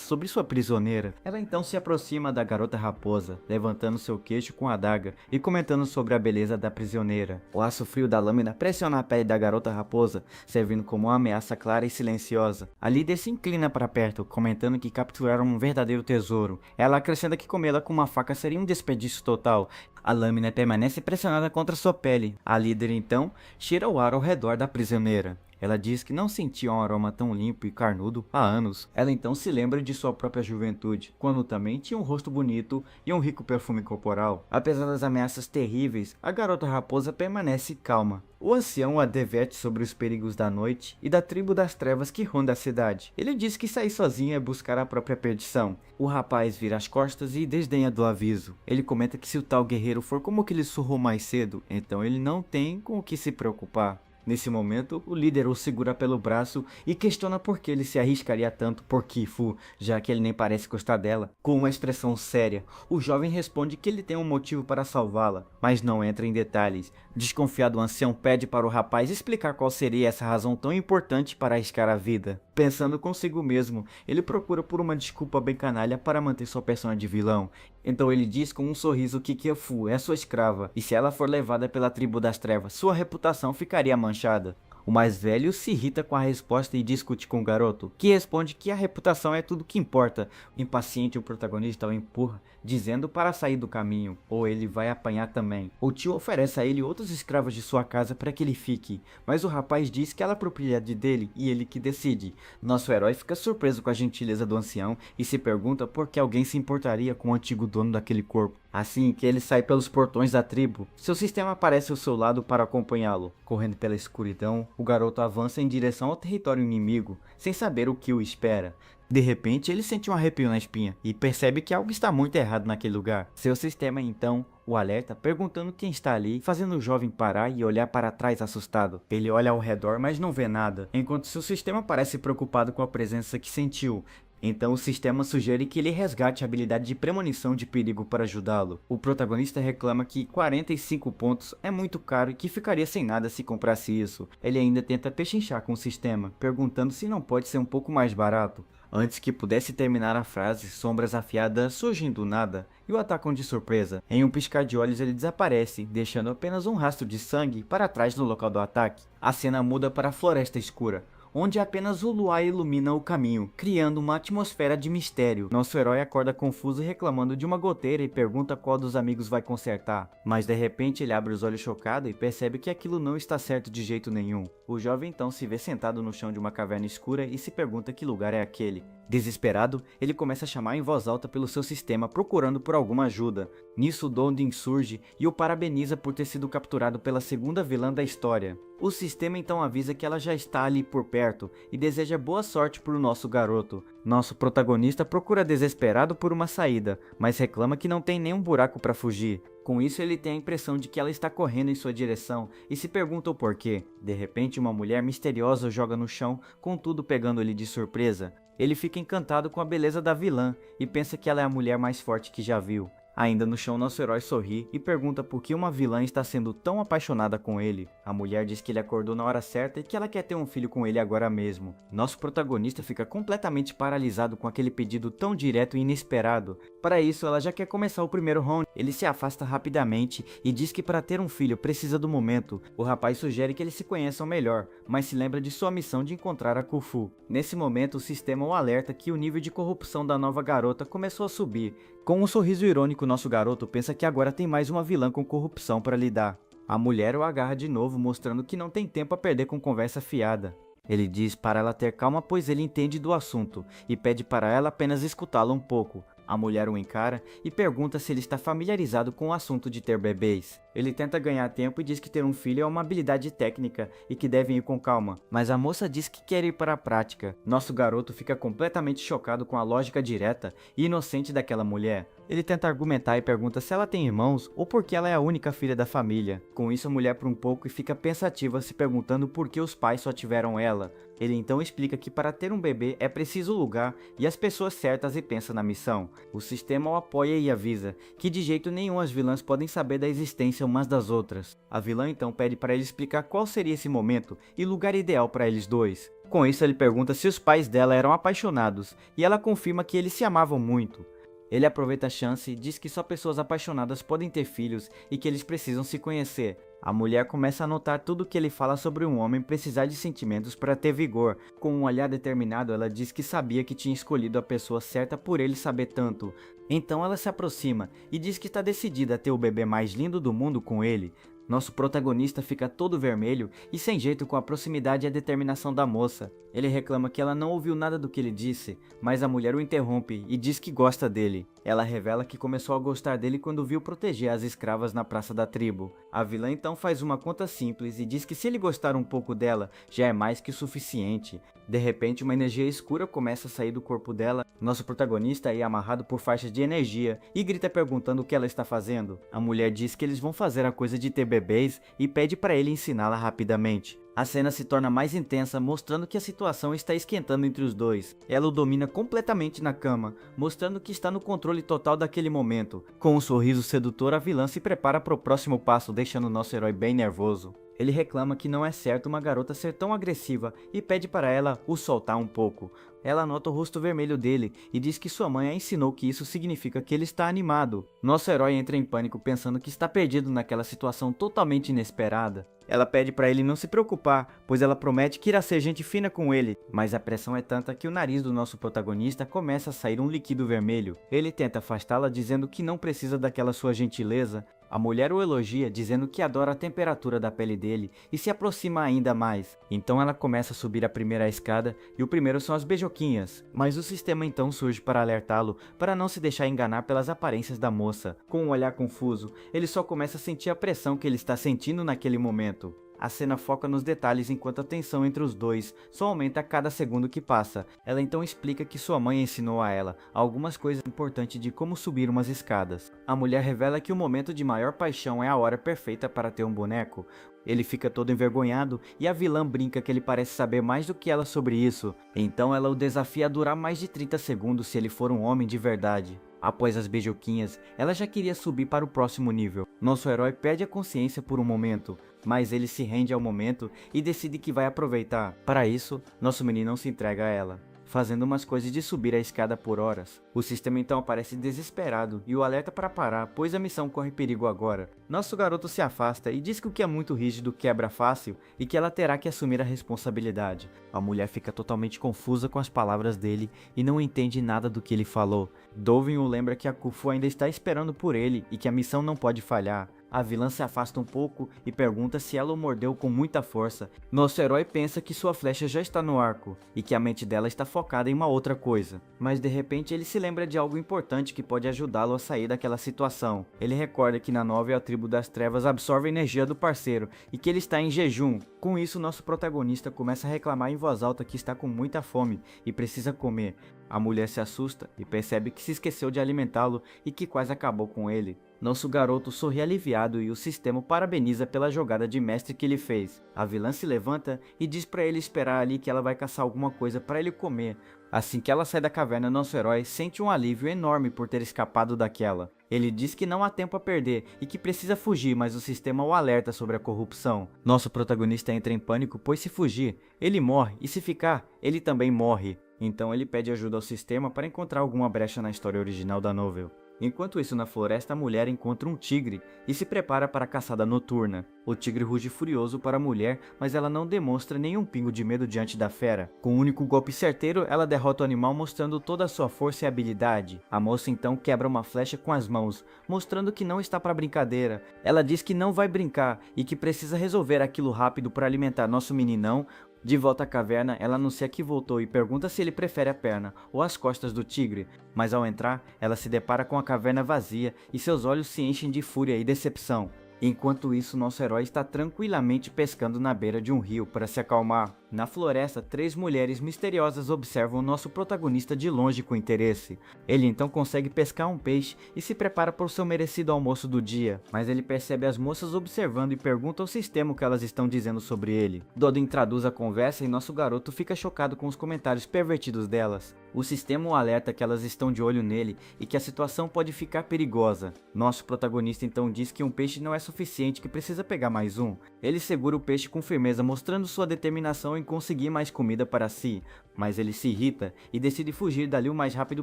Speaker 1: sobre sua prisioneira. Ela então se aproxima da garota raposa, levantando seu queixo com a adaga e comentando sobre a beleza da prisioneira. O aço frio da lâmina pressiona a pele da garota raposa, servindo como uma ameaça clara e silenciosa. A líder se inclina para perto, comentando que capturaram um verdadeiro tesouro. Ela acrescenta que comê-la com uma faca seria um desperdício total. A lâmina permanece pressionada contra sua pele. A líder então cheira o ar ao redor da prisioneira. Ela diz que não sentia um aroma tão limpo e carnudo há anos. Ela então se lembra de sua própria juventude, quando também tinha um rosto bonito e um rico perfume corporal. Apesar das ameaças terríveis, a garota raposa permanece calma. O ancião a adverte sobre os perigos da noite e da tribo das trevas que ronda a cidade. Ele diz que sair sozinho é buscar a própria perdição. O rapaz vira as costas e desdenha do aviso. Ele comenta que se o tal guerreiro for como que ele surrou mais cedo, então ele não tem com o que se preocupar. Nesse momento, o líder o segura pelo braço e questiona por que ele se arriscaria tanto por Khufu, já que ele nem parece gostar dela. Com uma expressão séria, o jovem responde que ele tem um motivo para salvá-la, mas não entra em detalhes. Desconfiado, o ancião pede para o rapaz explicar qual seria essa razão tão importante para arriscar a vida. Pensando consigo mesmo, ele procura por uma desculpa bem canalha para manter sua persona de vilão. Então ele diz com um sorriso que Khufu é sua escrava, e se ela for levada pela tribo das trevas, sua reputação ficaria manchada. O mais velho se irrita com a resposta e discute com o garoto, que responde que a reputação é tudo que importa. Impaciente, o protagonista o empurra, dizendo para sair do caminho, ou ele vai apanhar também. O tio oferece a ele outros escravos de sua casa para que ele fique, mas o rapaz diz que ela é propriedade dele e ele que decide. Nosso herói fica surpreso com a gentileza do ancião e se pergunta por que alguém se importaria com o antigo dono daquele corpo. Assim que ele sai pelos portões da tribo, seu sistema aparece ao seu lado para acompanhá-lo. Correndo pela escuridão, o garoto avança em direção ao território inimigo, sem saber o que o espera. De repente, ele sente um arrepio na espinha e percebe que algo está muito errado naquele lugar. Seu sistema então o alerta, perguntando quem está ali, fazendo o jovem parar e olhar para trás assustado. Ele olha ao redor, mas não vê nada, enquanto seu sistema parece preocupado com a presença que sentiu. Então o sistema sugere que ele resgate a habilidade de premonição de perigo para ajudá-lo. O protagonista reclama que 45 pontos é muito caro e que ficaria sem nada se comprasse isso. Ele ainda tenta pechinchar com o sistema, perguntando se não pode ser um pouco mais barato. Antes que pudesse terminar a frase, sombras afiadas surgem do nada e o atacam de surpresa. Em um piscar de olhos ele desaparece, deixando apenas um rastro de sangue para trás no local do ataque. A cena muda para a floresta escura, onde apenas o luar ilumina o caminho, criando uma atmosfera de mistério. Nosso herói acorda confuso reclamando de uma goteira e pergunta qual dos amigos vai consertar. Mas de repente ele abre os olhos chocado e percebe que aquilo não está certo de jeito nenhum. O jovem então se vê sentado no chão de uma caverna escura e se pergunta que lugar é aquele. Desesperado, ele começa a chamar em voz alta pelo seu sistema, procurando por alguma ajuda. Nisso, Dondin surge e o parabeniza por ter sido capturado pela segunda vilã da história. O sistema então avisa que ela já está ali por perto, certo e deseja boa sorte para o nosso garoto. Nosso protagonista procura desesperado por uma saída, mas reclama que não tem nenhum buraco para fugir. Com isso, ele tem a impressão de que ela está correndo em sua direção e se pergunta o porquê. De repente, uma mulher misteriosa o joga no chão, com tudo pegando ele de surpresa. Ele fica encantado com a beleza da vilã e pensa que ela é a mulher mais forte que já viu. Ainda no chão, nosso herói sorri e pergunta por que uma vilã está sendo tão apaixonada com ele. A mulher diz que ele acordou na hora certa e que ela quer ter um filho com ele agora mesmo. Nosso protagonista fica completamente paralisado com aquele pedido tão direto e inesperado. Para isso, ela já quer começar o primeiro round. Ele se afasta rapidamente e diz que para ter um filho precisa do momento. O rapaz sugere que eles se conheçam melhor, mas se lembra de sua missão de encontrar a Khufu. Nesse momento, o sistema o alerta que o nível de corrupção da nova garota começou a subir. Com um sorriso irônico, nosso garoto pensa que agora tem mais uma vilã com corrupção para lidar. A mulher o agarra de novo, mostrando que não tem tempo a perder com conversa fiada. Ele diz para ela ter calma, pois ele entende do assunto, e pede para ela apenas escutá-lo um pouco. A mulher o encara e pergunta se ele está familiarizado com o assunto de ter bebês. Ele tenta ganhar tempo e diz que ter um filho é uma habilidade técnica e que devem ir com calma, mas a moça diz que quer ir para a prática. Nosso garoto fica completamente chocado com a lógica direta e inocente daquela mulher. Ele tenta argumentar e pergunta se ela tem irmãos ou porque ela é a única filha da família. Com isso, a mulher por um pouco e fica pensativa, se perguntando por que os pais só tiveram ela. Ele então explica que para ter um bebê é preciso o lugar e as pessoas certas e pensa na missão. O sistema o apoia e avisa que de jeito nenhum as vilãs podem saber da existência umas das outras. A vilã então pede para ele explicar qual seria esse momento e lugar ideal para eles dois. Com isso, ele pergunta se os pais dela eram apaixonados e ela confirma que eles se amavam muito. Ele aproveita a chance e diz que só pessoas apaixonadas podem ter filhos e que eles precisam se conhecer. A mulher começa a notar tudo o que ele fala sobre um homem precisar de sentimentos para ter vigor. Com um olhar determinado, ela diz que sabia que tinha escolhido a pessoa certa por ele saber tanto. Então ela se aproxima e diz que está decidida a ter o bebê mais lindo do mundo com ele. Nosso protagonista fica todo vermelho e sem jeito com a proximidade e a determinação da moça. Ele reclama que ela não ouviu nada do que ele disse, mas a mulher o interrompe e diz que gosta dele. Ela revela que começou a gostar dele quando viu proteger as escravas na praça da tribo. A vilã então faz uma conta simples e diz que se ele gostar um pouco dela, já é mais que o suficiente. De repente, uma energia escura começa a sair do corpo dela. Nosso protagonista é amarrado por faixas de energia e grita perguntando o que ela está fazendo. A mulher diz que eles vão fazer a coisa de ter bebês e pede para ele ensiná-la rapidamente. A cena se torna mais intensa, mostrando que a situação está esquentando entre os dois. Ela o domina completamente na cama, mostrando que está no controle total daquele momento. Com um sorriso sedutor, a vilã se prepara para o próximo passo, deixando nosso herói bem nervoso. Ele reclama que não é certo uma garota ser tão agressiva e pede para ela o soltar um pouco. Ela nota o rosto vermelho dele e diz que sua mãe a ensinou que isso significa que ele está animado. Nosso herói entra em pânico pensando que está perdido naquela situação totalmente inesperada. Ela pede para ele não se preocupar, pois ela promete que irá ser gente fina com ele, mas a pressão é tanta que o nariz do nosso protagonista começa a sair um líquido vermelho. Ele tenta afastá-la dizendo que não precisa daquela sua gentileza. A mulher o elogia dizendo que adora a temperatura da pele dele e se aproxima ainda mais. Então ela começa a subir a primeira escada e o primeiro são as beijoquinhas, mas o sistema então surge para alertá-lo para não se deixar enganar pelas aparências da moça. Com um olhar confuso, ele só começa a sentir a pressão que ele está sentindo naquele momento. A cena foca nos detalhes enquanto a tensão entre os dois só aumenta a cada segundo que passa. Ela então explica que sua mãe ensinou a ela algumas coisas importantes de como subir umas escadas. A mulher revela que o momento de maior paixão é a hora perfeita para ter um boneco. Ele fica todo envergonhado e a vilã brinca que ele parece saber mais do que ela sobre isso. Então ela o desafia a durar mais de 30 segundos se ele for um homem de verdade. Após as beijoquinhas, ela já queria subir para o próximo nível. Nosso herói perde a consciência por um momento, mas ele se rende ao momento e decide que vai aproveitar. Para isso, nosso menino se entrega a ela, fazendo umas coisas de subir a escada por horas. O sistema então aparece desesperado e o alerta para parar, pois a missão corre perigo agora. Nosso garoto se afasta e diz que o que é muito rígido quebra fácil e que ela terá que assumir a responsabilidade. A mulher fica totalmente confusa com as palavras dele e não entende nada do que ele falou. Dovin o lembra que a Khufu ainda está esperando por ele e que a missão não pode falhar. A vilã se afasta um pouco e pergunta se ela o mordeu com muita força. Nosso herói pensa que sua flecha já está no arco e que a mente dela está focada em uma outra coisa. Mas de repente ele se lembra de algo importante que pode ajudá-lo a sair daquela situação. Ele recorda que na novel a tribo das trevas absorve a energia do parceiro e que ele está em jejum. Com isso, nosso protagonista começa a reclamar em voz alta que está com muita fome e precisa comer. A mulher se assusta e percebe que se esqueceu de alimentá-lo e que quase acabou com ele. Nosso garoto sorri aliviado e o sistema o parabeniza pela jogada de mestre que ele fez. A vilã se levanta e diz para ele esperar ali que ela vai caçar alguma coisa para ele comer. Assim que ela sai da caverna, nosso herói sente um alívio enorme por ter escapado daquela. Ele diz que não há tempo a perder e que precisa fugir, mas o sistema o alerta sobre a corrupção. Nosso protagonista entra em pânico, pois se fugir, ele morre e se ficar, ele também morre. Então ele pede ajuda ao sistema para encontrar alguma brecha na história original da novel. Enquanto isso, na floresta, a mulher encontra um tigre e se prepara para a caçada noturna. O tigre ruge furioso para a mulher, mas ela não demonstra nenhum pingo de medo diante da fera. Com um único golpe certeiro, ela derrota o animal mostrando toda a sua força e habilidade. A moça então quebra uma flecha com as mãos, mostrando que não está para brincadeira. Ela diz que não vai brincar e que precisa resolver aquilo rápido para alimentar nosso meninão. De volta à caverna, ela anuncia que voltou e pergunta se ele prefere a perna ou as costas do tigre, mas ao entrar, ela se depara com a caverna vazia e seus olhos se enchem de fúria e decepção. Enquanto isso, nosso herói está tranquilamente pescando na beira de um rio para se acalmar. Na floresta, 3 mulheres misteriosas observam nosso protagonista de longe com interesse. Ele então consegue pescar um peixe e se prepara para o seu merecido almoço do dia, mas ele percebe as moças observando e pergunta ao sistema o que elas estão dizendo sobre ele. Dodin traduz a conversa e nosso garoto fica chocado com os comentários pervertidos delas. O sistema o alerta que elas estão de olho nele e que a situação pode ficar perigosa. Nosso protagonista então diz que um peixe não é suficiente, que precisa pegar mais um. Ele segura o peixe com firmeza, mostrando sua determinação em conseguir mais comida para si, mas ele se irrita e decide fugir dali o mais rápido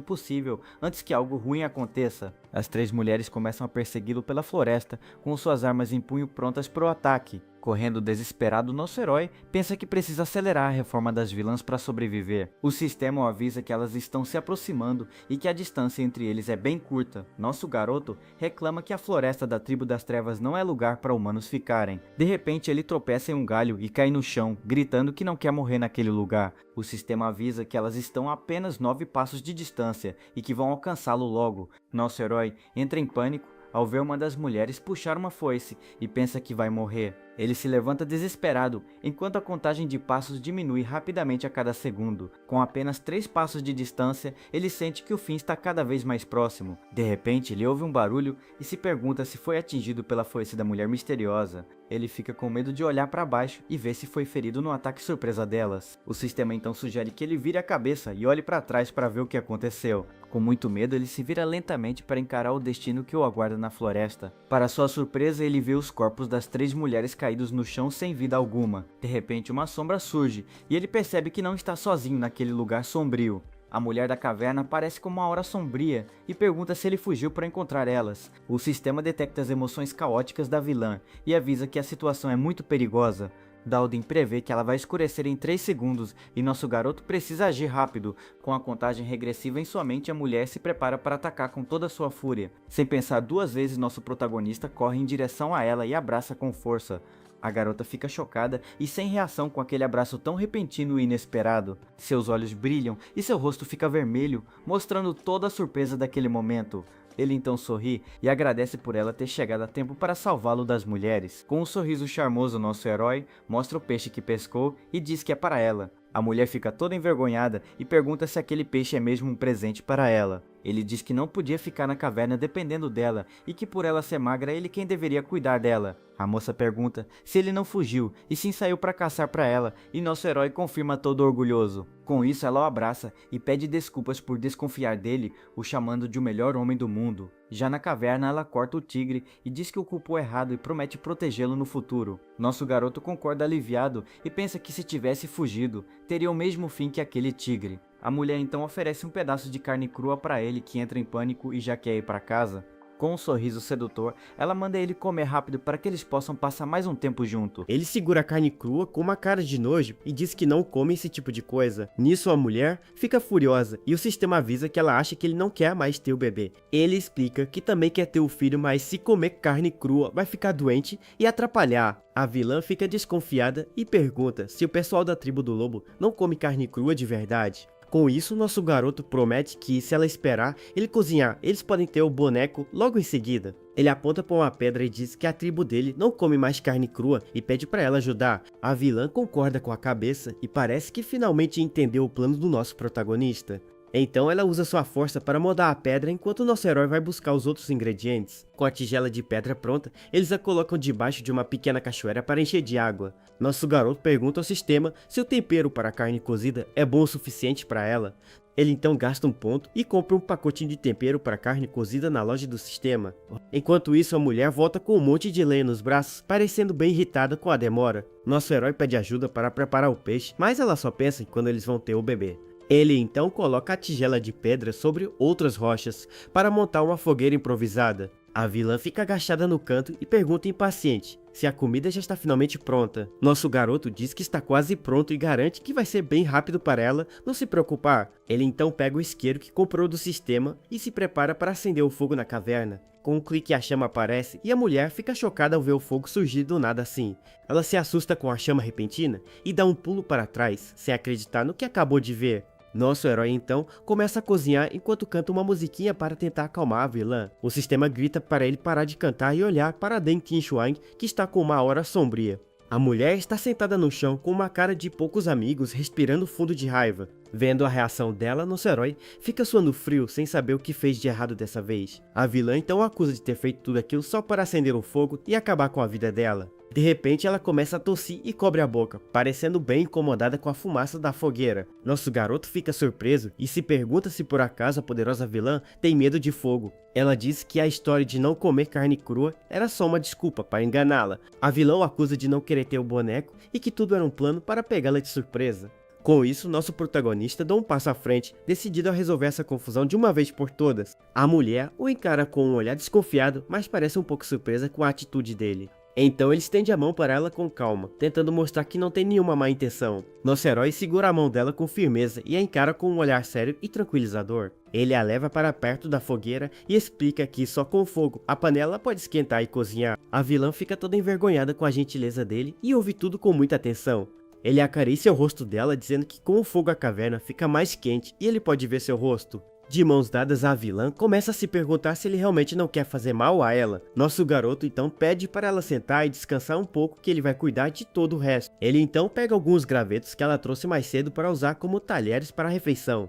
Speaker 1: possível antes que algo ruim aconteça. As 3 mulheres começam a persegui-lo pela floresta com suas armas em punho prontas para o ataque. Correndo desesperado, nosso herói pensa que precisa acelerar a reforma das vilãs para sobreviver. O sistema o avisa que elas estão se aproximando e que a distância entre eles é bem curta. Nosso garoto reclama que a floresta da tribo das trevas não é lugar para humanos ficarem. De repente ele tropeça em um galho e cai no chão, gritando que não quer morrer naquele lugar. O sistema avisa que elas estão a apenas 9 passos de distância e que vão alcançá-lo logo. Nosso herói entra em pânico ao ver uma das mulheres puxar uma foice e pensa que vai morrer. Ele se levanta desesperado, enquanto a contagem de passos diminui rapidamente a cada segundo. Com apenas 3 passos de distância, ele sente que o fim está cada vez mais próximo. De repente, ele ouve um barulho e se pergunta se foi atingido pela foice da mulher misteriosa. Ele fica com medo de olhar para baixo e ver se foi ferido no ataque surpresa delas. O sistema então sugere que ele vire a cabeça e olhe para trás para ver o que aconteceu. Com muito medo, ele se vira lentamente para encarar o destino que o aguarda na floresta. Para sua surpresa, ele vê os corpos das 3 mulheres caídos no chão sem vida alguma. De repente, uma sombra surge e ele percebe que não está sozinho naquele lugar sombrio. A mulher da caverna aparece como uma aura sombria e pergunta se ele fugiu para encontrar elas. O sistema detecta as emoções caóticas da vilã e avisa que a situação é muito perigosa. Daldin prevê que ela vai escurecer em 3 segundos e nosso garoto precisa agir rápido. Com a contagem regressiva em sua mente, a mulher se prepara para atacar com toda a sua fúria. Sem pensar 2 vezes, nosso protagonista corre em direção a ela e abraça com força. A garota fica chocada e sem reação com aquele abraço tão repentino e inesperado. Seus olhos brilham e seu rosto fica vermelho, mostrando toda a surpresa daquele momento. Ele então sorri e agradece por ela ter chegado a tempo para salvá-lo das mulheres. Com um sorriso charmoso, nosso herói mostra o peixe que pescou e diz que é para ela. A mulher fica toda envergonhada e pergunta se aquele peixe é mesmo um presente para ela. Ele diz que não podia ficar na caverna dependendo dela e que por ela ser magra é ele quem deveria cuidar dela. A moça pergunta se ele não fugiu e sim saiu para caçar para ela, e nosso herói confirma todo orgulhoso. Com isso, ela o abraça e pede desculpas por desconfiar dele, o chamando de o melhor homem do mundo. Já na caverna, ela corta o tigre e diz que o culpou errado e promete protegê-lo no futuro. Nosso garoto concorda aliviado e pensa que se tivesse fugido, teria o mesmo fim que aquele tigre. A mulher então oferece um pedaço de carne crua para ele, que entra em pânico e já quer ir para casa. Com um sorriso sedutor, ela manda ele comer rápido para que eles possam passar mais um tempo junto.
Speaker 2: Ele segura a carne crua com uma cara de nojo e diz que não come esse tipo de coisa. Nisso a mulher fica furiosa e o sistema avisa que ela acha que ele não quer mais ter o bebê. Ele explica que também quer ter o filho, mas se comer carne crua vai ficar doente e atrapalhar. A vilã fica desconfiada e pergunta se o pessoal da tribo do lobo não come carne crua de verdade. Com isso, nosso garoto promete que, se ela esperar ele cozinhar, eles podem ter o boneco logo em seguida. Ele aponta para uma pedra e diz que a tribo dele não come mais carne crua e pede para ela ajudar. A vilã concorda com a cabeça e parece que finalmente entendeu o plano do nosso protagonista. Então ela usa sua força para moldar a pedra enquanto nosso herói vai buscar os outros ingredientes. Com a tigela de pedra pronta, eles a colocam debaixo de uma pequena cachoeira para encher de água. Nosso garoto pergunta ao sistema se o tempero para a carne cozida é bom o suficiente para ela. Ele então gasta um ponto e compra um pacotinho de tempero para carne cozida na loja do sistema. Enquanto isso, a mulher volta com um monte de lenha nos braços, parecendo bem irritada com a demora. Nosso herói pede ajuda para preparar o peixe, mas ela só pensa em quando eles vão ter o bebê. Ele então coloca a tigela de pedra sobre outras rochas para montar uma fogueira improvisada. A vilã fica agachada no canto e pergunta impaciente se a comida já está finalmente pronta. Nosso garoto diz que está quase pronto e garante que vai ser bem rápido para ela não se preocupar. Ele então pega o isqueiro que comprou do sistema e se prepara para acender o fogo na caverna. Com um clique a chama aparece e a mulher fica chocada ao ver o fogo surgir do nada assim. Ela se assusta com a chama repentina e dá um pulo para trás, sem acreditar no que acabou de ver. Nosso herói então começa a cozinhar enquanto canta uma musiquinha para tentar acalmar a vilã. O sistema grita para ele parar de cantar e olhar para Deng Tinshuang, que está com uma aura sombria. A mulher está sentada no chão com uma cara de poucos amigos, respirando fundo de raiva. Vendo a reação dela, nosso herói fica suando frio sem saber o que fez de errado dessa vez. A vilã então a acusa de ter feito tudo aquilo só para acender um fogo e acabar com a vida dela. De repente ela começa a tossir e cobre a boca, parecendo bem incomodada com a fumaça da fogueira. Nosso garoto fica surpreso e se pergunta se por acaso a poderosa vilã tem medo de fogo. Ela diz que a história de não comer carne crua era só uma desculpa para enganá-la. A vilã o acusa de não querer ter o boneco e que tudo era um plano para pegá-la de surpresa. Com isso, nosso protagonista dá um passo à frente, decidido a resolver essa confusão de uma vez por todas. A mulher o encara com um olhar desconfiado, mas parece um pouco surpresa com a atitude dele. Então ele estende a mão para ela com calma, tentando mostrar que não tem nenhuma má intenção. Nosso herói segura a mão dela com firmeza e a encara com um olhar sério e tranquilizador. Ele a leva para perto da fogueira e explica que só com fogo a panela pode esquentar e cozinhar. A vilã fica toda envergonhada com a gentileza dele e ouve tudo com muita atenção. Ele acaricia o rosto dela, dizendo que com o fogo a caverna fica mais quente e ele pode ver seu rosto. De mãos dadas, a vilã começa a se perguntar se ele realmente não quer fazer mal a ela. Nosso garoto então pede para ela sentar e descansar um pouco, que ele vai cuidar de todo o resto. Ele então pega alguns gravetos que ela trouxe mais cedo para usar como talheres para a refeição.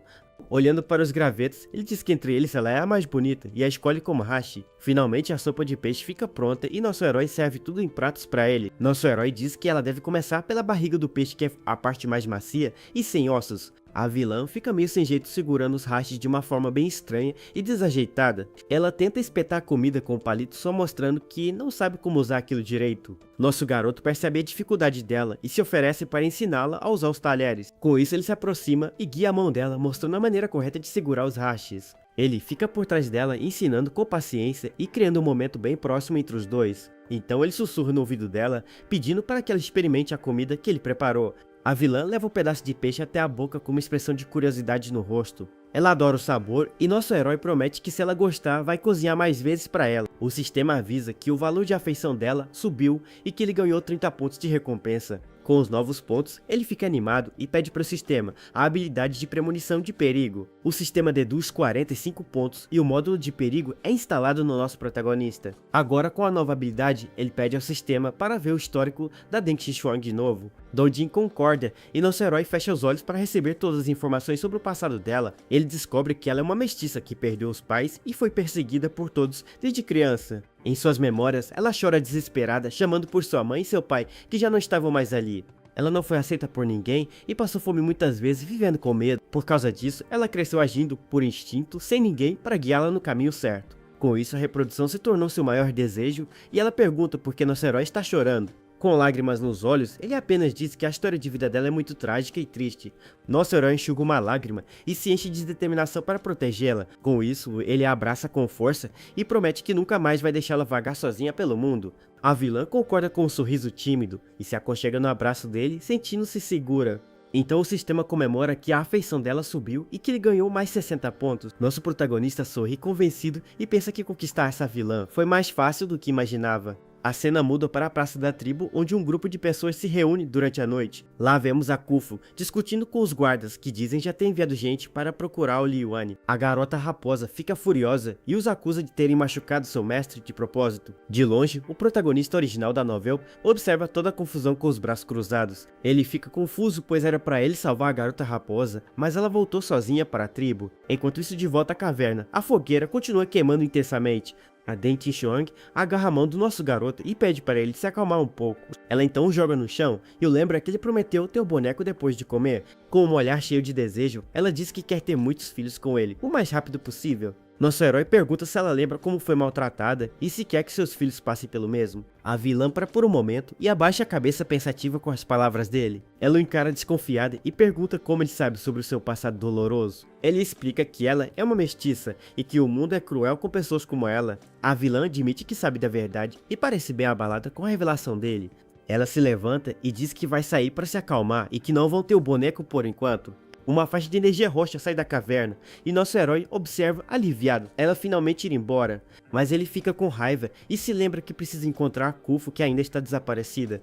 Speaker 2: Olhando para os gravetos, ele diz que entre eles ela é a mais bonita e a escolhe como hashi. Finalmente a sopa de peixe fica pronta e nosso herói serve tudo em pratos para ele. Nosso herói diz que ela deve começar pela barriga do peixe, que é a parte mais macia e sem ossos. A vilã fica meio sem jeito segurando os hashis de uma forma bem estranha e desajeitada. Ela tenta espetar a comida com o palito, só mostrando que não sabe como usar aquilo direito. Nosso garoto percebe a dificuldade dela e se oferece para ensiná-la a usar os talheres. Com isso ele se aproxima e guia a mão dela, mostrando a maneira correta de segurar os hashis. Ele fica por trás dela, ensinando com paciência e criando um momento bem próximo entre os dois. Então ele sussurra no ouvido dela, pedindo para que ela experimente a comida que ele preparou. A vilã leva um pedaço de peixe até a boca com uma expressão de curiosidade no rosto. Ela adora o sabor e nosso herói promete que se ela gostar, vai cozinhar mais vezes para ela. O sistema avisa que o valor de afeição dela subiu e que ele ganhou 30 pontos de recompensa. Com os novos pontos, ele fica animado e pede para o sistema a habilidade de premonição de perigo. O sistema deduz 45 pontos e o módulo de perigo é instalado no nosso protagonista. Agora, com a nova habilidade, ele pede ao sistema para ver o histórico da Deng Tinshuang de novo. Dojin concorda e nosso herói fecha os olhos para receber todas as informações sobre o passado dela. Ele descobre que ela é uma mestiça que perdeu os pais e foi perseguida por todos desde criança. Em suas memórias, ela chora desesperada, chamando por sua mãe e seu pai, que já não estavam mais ali. Ela não foi aceita por ninguém e passou fome muitas vezes, vivendo com medo. Por causa disso, ela cresceu agindo por instinto, sem ninguém para guiá-la no caminho certo. Com isso, a reprodução se tornou seu maior desejo e ela pergunta por que nosso herói está chorando. Com lágrimas nos olhos, ele apenas diz que a história de vida dela é muito trágica e triste. Nosso herói enxuga uma lágrima e se enche de determinação para protegê-la. Com isso, ele a abraça com força e promete que nunca mais vai deixá-la vagar sozinha pelo mundo. A vilã concorda com um sorriso tímido e se aconchega no abraço dele, sentindo-se segura. Então o sistema comemora que a afeição dela subiu e que ele ganhou mais 60 pontos. Nosso protagonista sorri convencido e pensa que conquistar essa vilã foi mais fácil do que imaginava. A cena muda para a praça da tribo, onde um grupo de pessoas se reúne durante a noite. Lá vemos a Kufo discutindo com os guardas, que dizem já ter enviado gente para procurar o Liyuan. A garota raposa fica furiosa e os acusa de terem machucado seu mestre de propósito. De longe, o protagonista original da novela observa toda a confusão com os braços cruzados. Ele fica confuso, pois era para ele salvar a garota raposa, mas ela voltou sozinha para a tribo. Enquanto isso, de volta à caverna, a fogueira continua queimando intensamente. A Den Xinxiang agarra a mão do nosso garoto e pede para ele se acalmar um pouco. Ela então o joga no chão e o lembra que ele prometeu ter o boneco depois de comer. Com um olhar cheio de desejo, ela diz que quer ter muitos filhos com ele, o mais rápido possível. Nosso herói pergunta se ela lembra como foi maltratada e se quer que seus filhos passem pelo mesmo. A vilã para por um momento e abaixa a cabeça pensativa com as palavras dele. Ela o encara desconfiada e pergunta como ele sabe sobre o seu passado doloroso. Ele explica que ela é uma mestiça e que o mundo é cruel com pessoas como ela. A vilã admite que sabe da verdade e parece bem abalada com a revelação dele. Ela se levanta e diz que vai sair para se acalmar e que não vão ter o boneco por enquanto. Uma faixa de energia roxa sai da caverna e nosso herói observa aliviado ela finalmente ir embora, mas ele fica com raiva e se lembra que precisa encontrar a Kufo, que ainda está desaparecida.